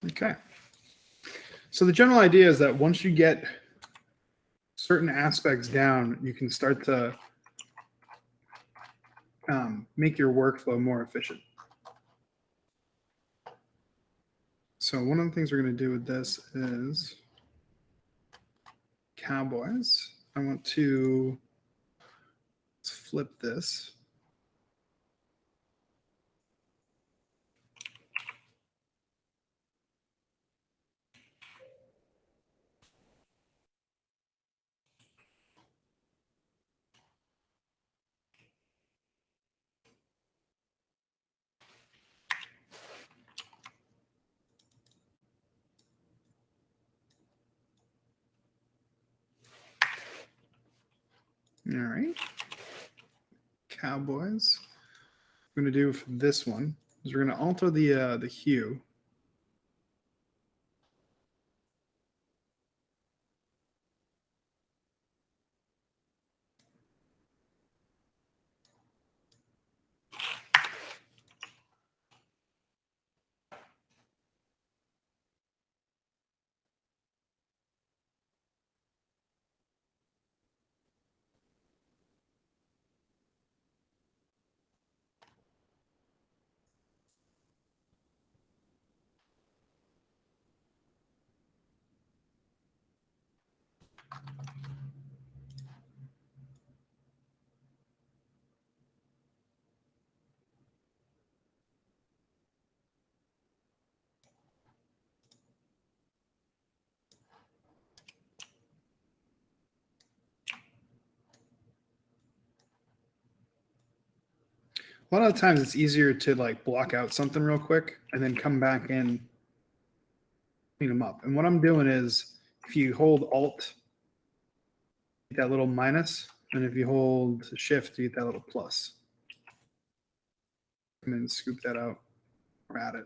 Okay. So the general idea is that once you get certain aspects down, you can start to make your workflow more efficient. So one of the things we're going to do with this is cowboys. I want to flip this. All right. Cowboys. What we're going to do for this one is we're going to alter the hue. A lot of times it's easier to like block out something real quick and then come back in, clean them up. And what I'm doing is if you hold Alt, you get that little minus, and if you hold Shift, you get that little plus. And then scoop that out or add it.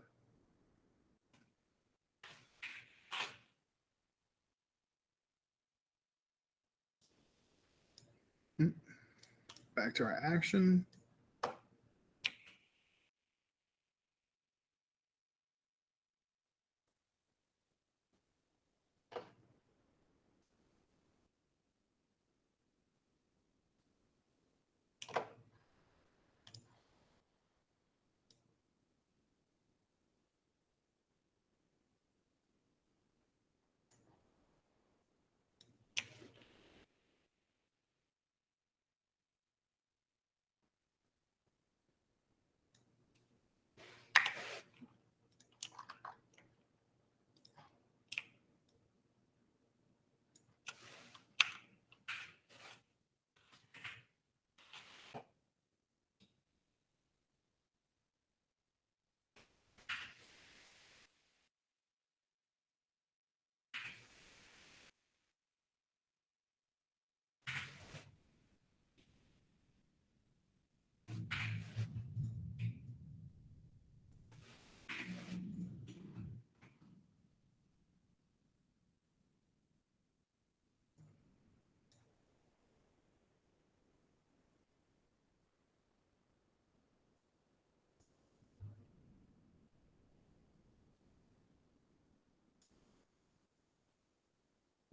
Back to our action.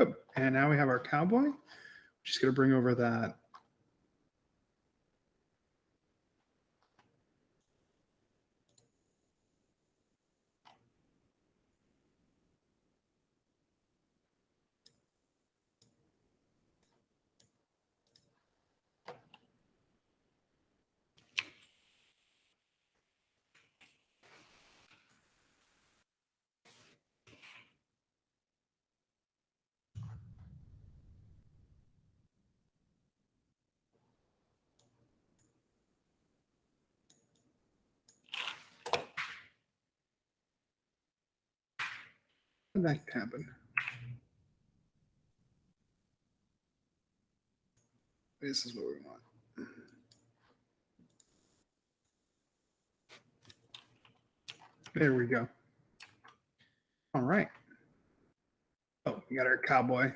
Good. And now we have our cowboy. Just going to bring over that. That happened. This is what we want. There we go. All right. Oh, we got our cowboy.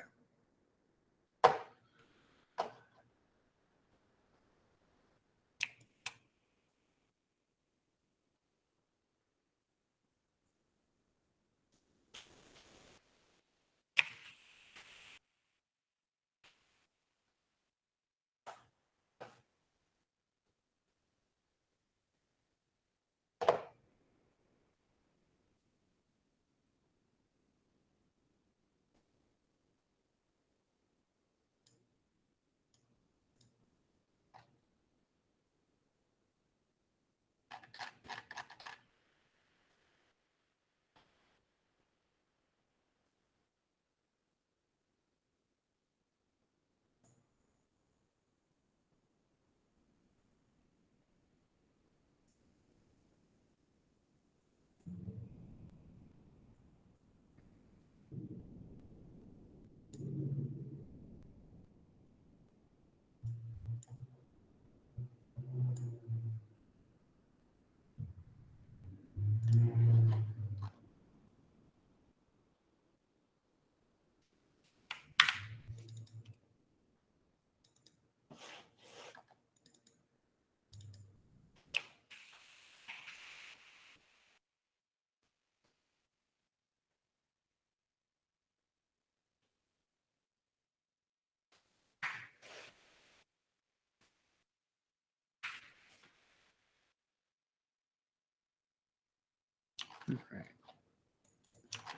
All right.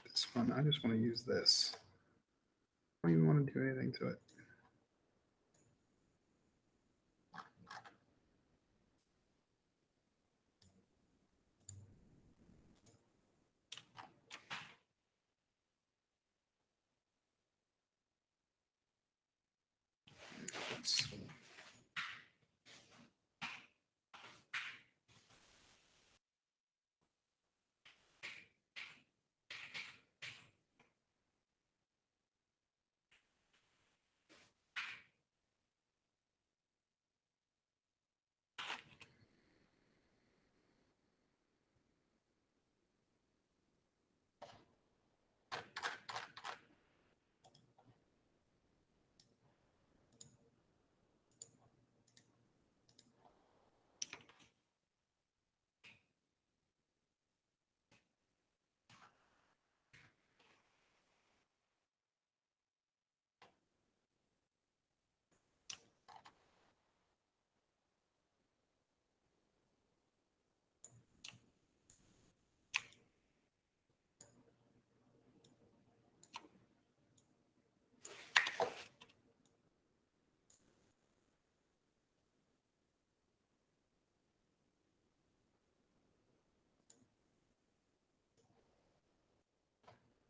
This one, I just want to use this. I don't even want to do anything to it. Oops.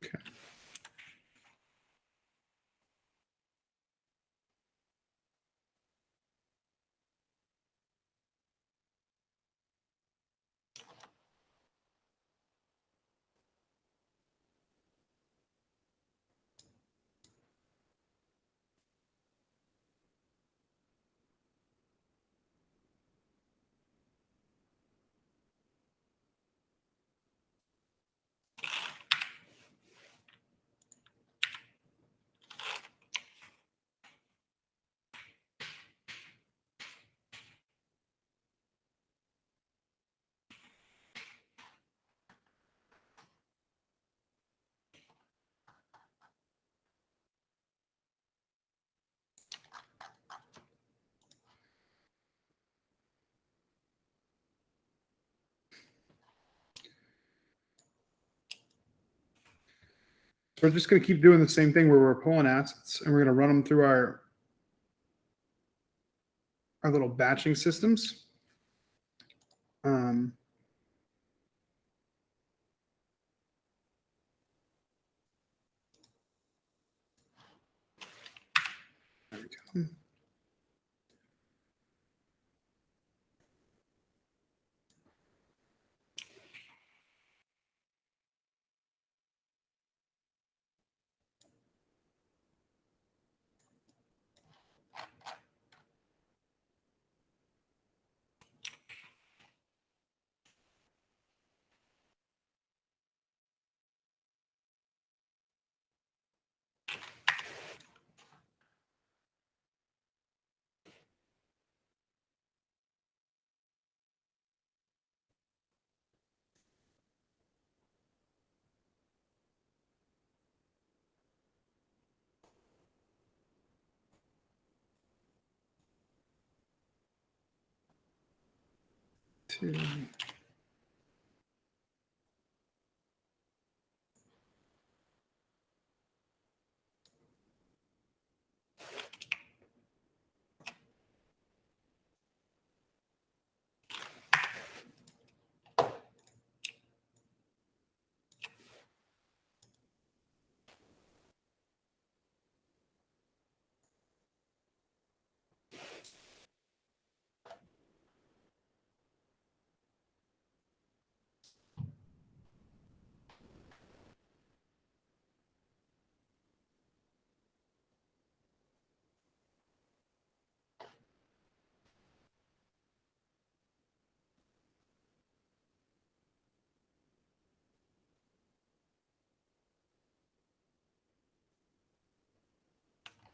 Okay. So we're just going to keep doing the same thing where we're pulling assets and we're going to run them through our little batching systems. There we go. Two.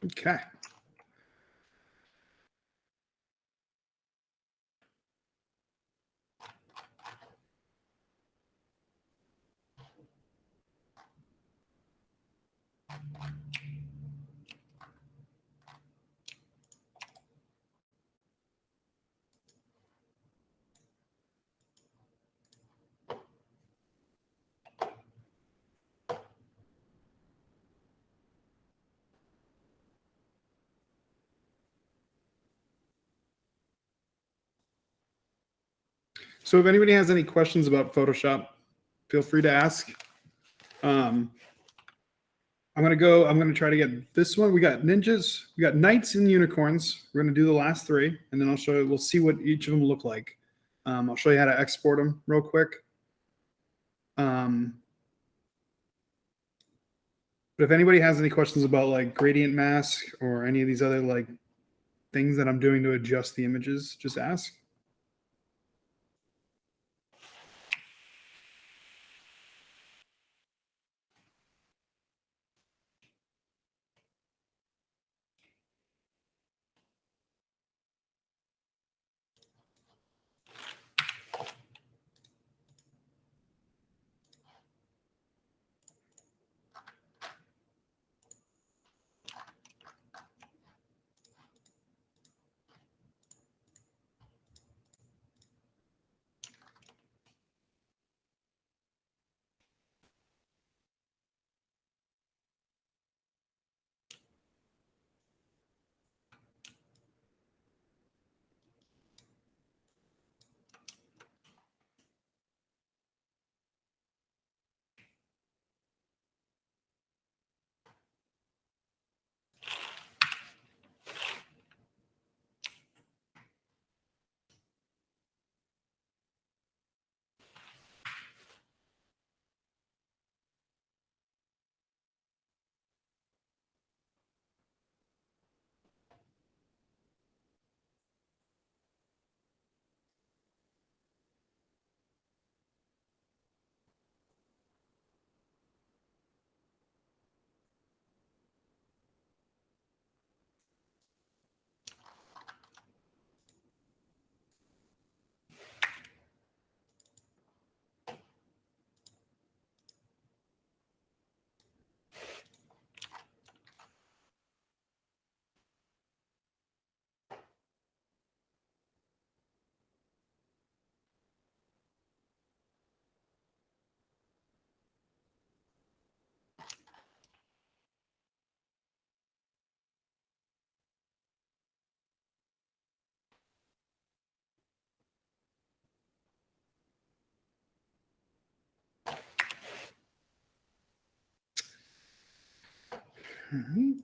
Okay. So if anybody has any questions about Photoshop, feel free to ask. I'm going to try to get this one. We got ninjas, we got knights and unicorns. We're going to do the last three, and then we'll see what each of them look like. I'll show you how to export them real quick. But if anybody has any questions about like gradient mask or any of these other like things that I'm doing to adjust the images, just ask. right.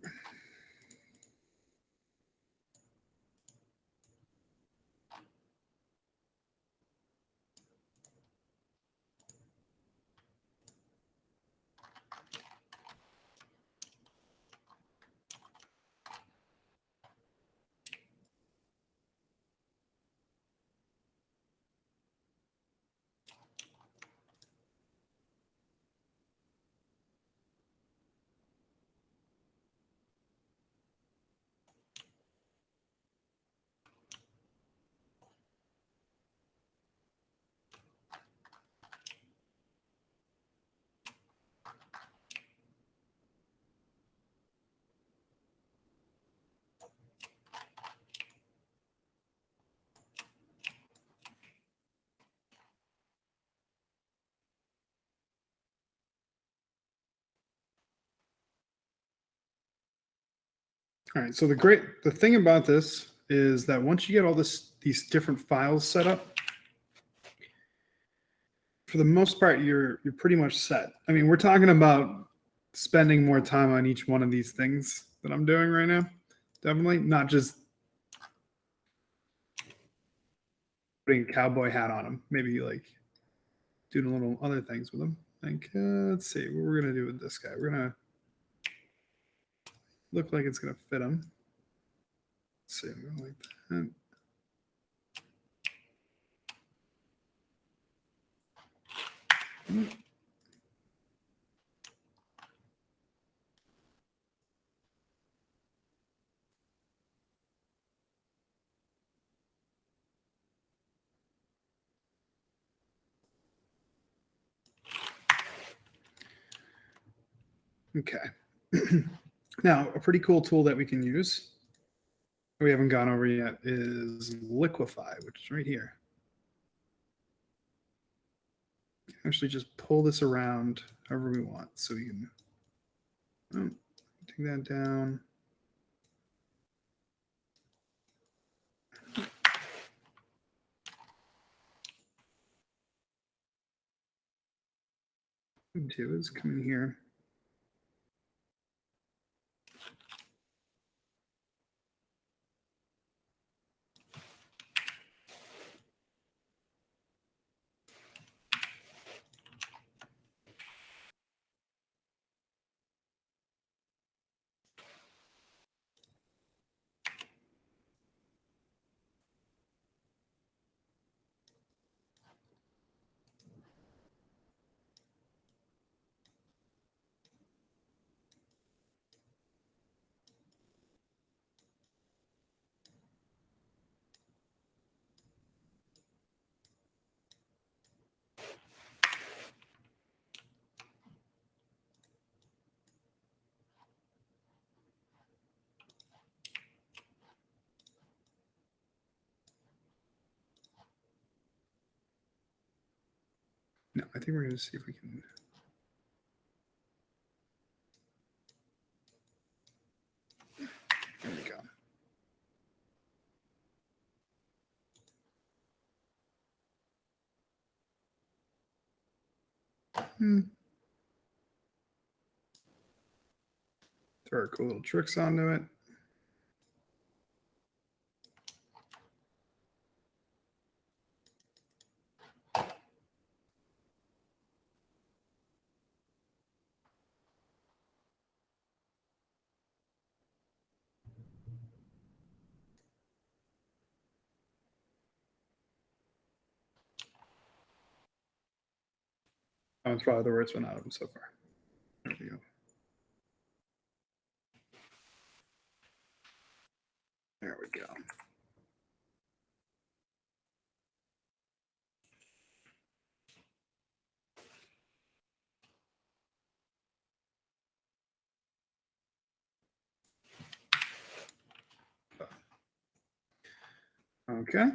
All right, so the thing about this is that once you get all these different files set up, for the most part, you're pretty much set. I mean, we're talking about spending more time on each one of these things that I'm doing right now. Definitely not just putting a cowboy hat on them. Maybe like doing a little other things with them. Like, let's see what we're gonna do with this guy. We're gonna look like it's gonna fit him. Let's see, I'm going like that. Okay. Now, a pretty cool tool that we can use, we haven't gone over yet, is Liquify, which is right here. Actually, just pull this around however we want. So we can take that down. Do is come in here. No, I think we're going to see if we can. There we go. Throw our cool little tricks onto it. That was probably the worst one out of them so far. There we go. There we go. Okay.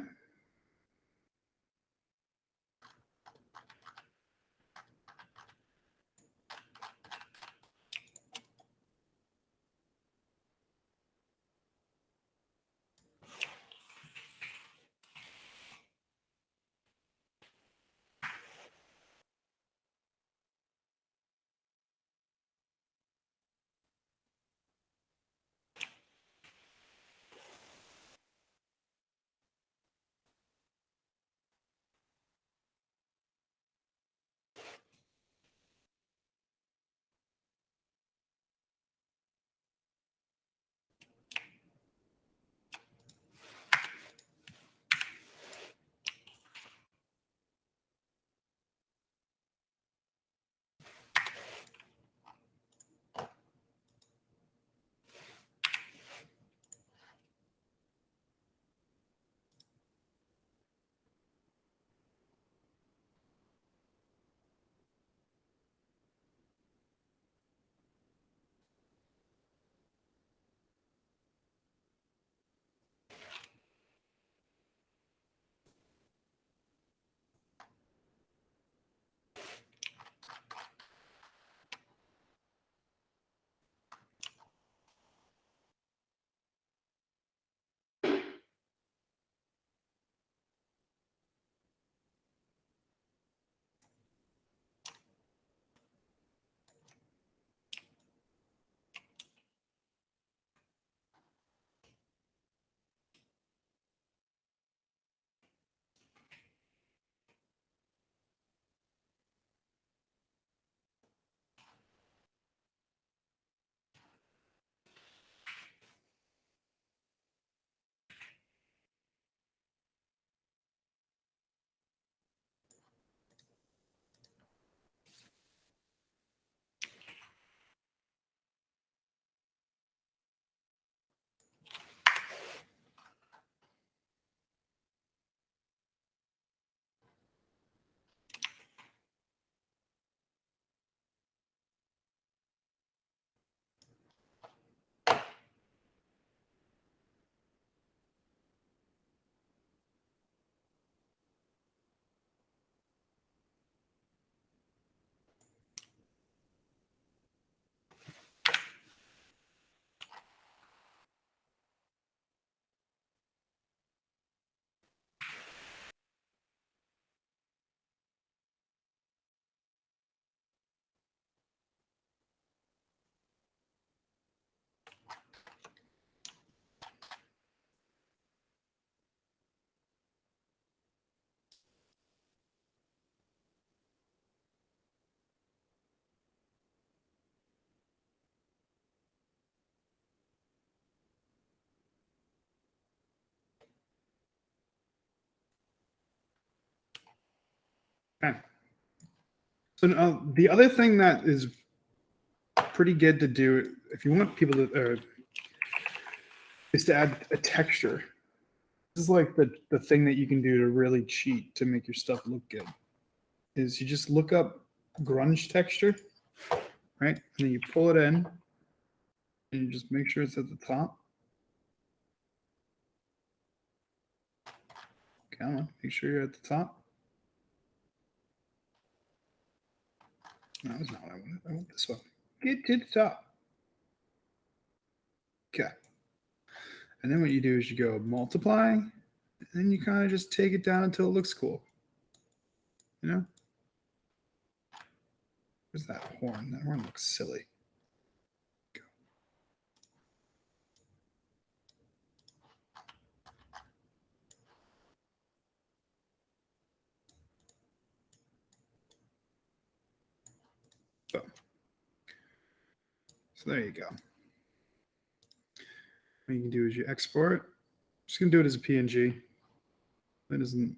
Okay. So the other thing that is pretty good to do if you want people to is to add a texture. This is like the thing that you can do to really cheat to make your stuff look good. Is you just look up grunge texture, right? And then you pull it in, and you just make sure it's at the top. Come on, make sure you're at the top. No, that's not what I wanted. I want this one. Get to the top. Okay. And then what you do is you go multiply, and then you kind of just take it down until it looks cool. You know? Where's that horn? That horn looks silly. Go. Boom. So there you go. What you can do is you export. I'm just going to do it as a PNG. That isn't.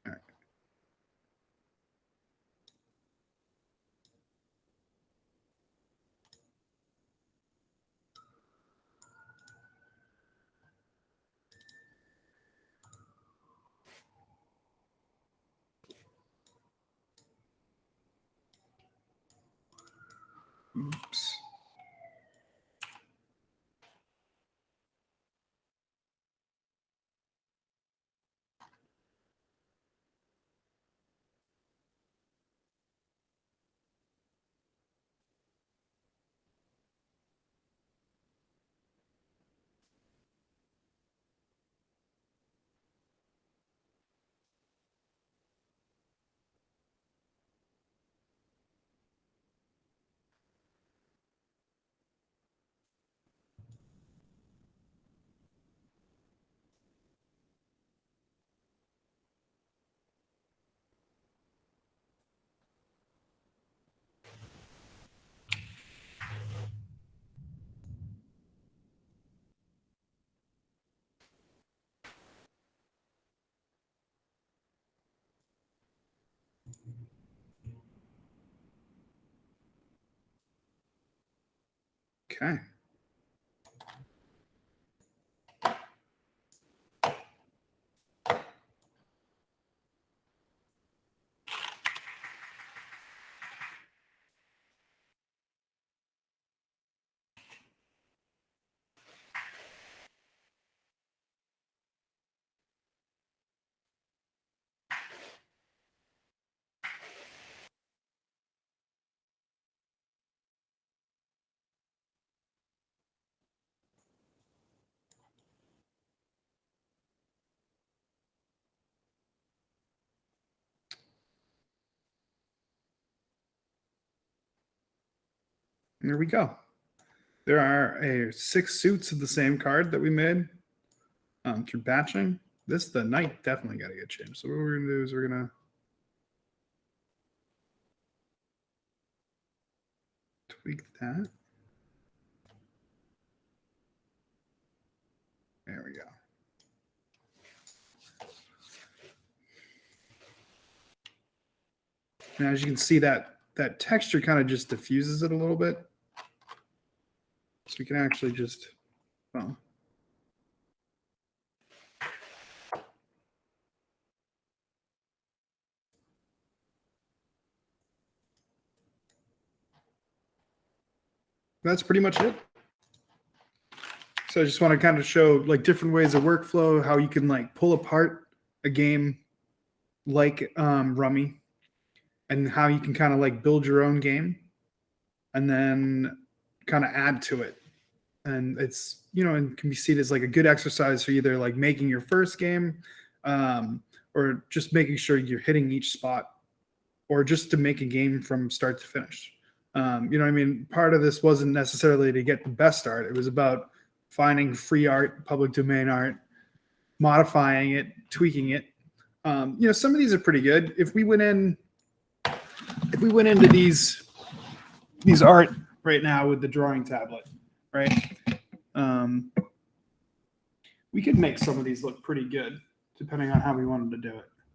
All right. Oops. Okay. There we go. There are 6 suits of the same card that we made through batching. The knight definitely got to get changed. So what we're going to do is we're going to tweak that. There we go. And as you can see, that texture kind of just diffuses it a little bit. So we can actually just, well, that's pretty much it. So I just want to kind of show like different ways of workflow, how you can like pull apart a game like Rummy, and how you can kind of like build your own game and then kind of add to it. And it's, you know, and can be seen as like a good exercise for either like making your first game or just making sure you're hitting each spot, or just to make a game from start to finish. You know what I mean? Part of this wasn't necessarily to get the best art. It was about finding free art, public domain art, modifying it, tweaking it. You know, some of these are pretty good. If we went into these art right now with the drawing tablet, right? we could make some of these look pretty good depending on how we wanted to do it.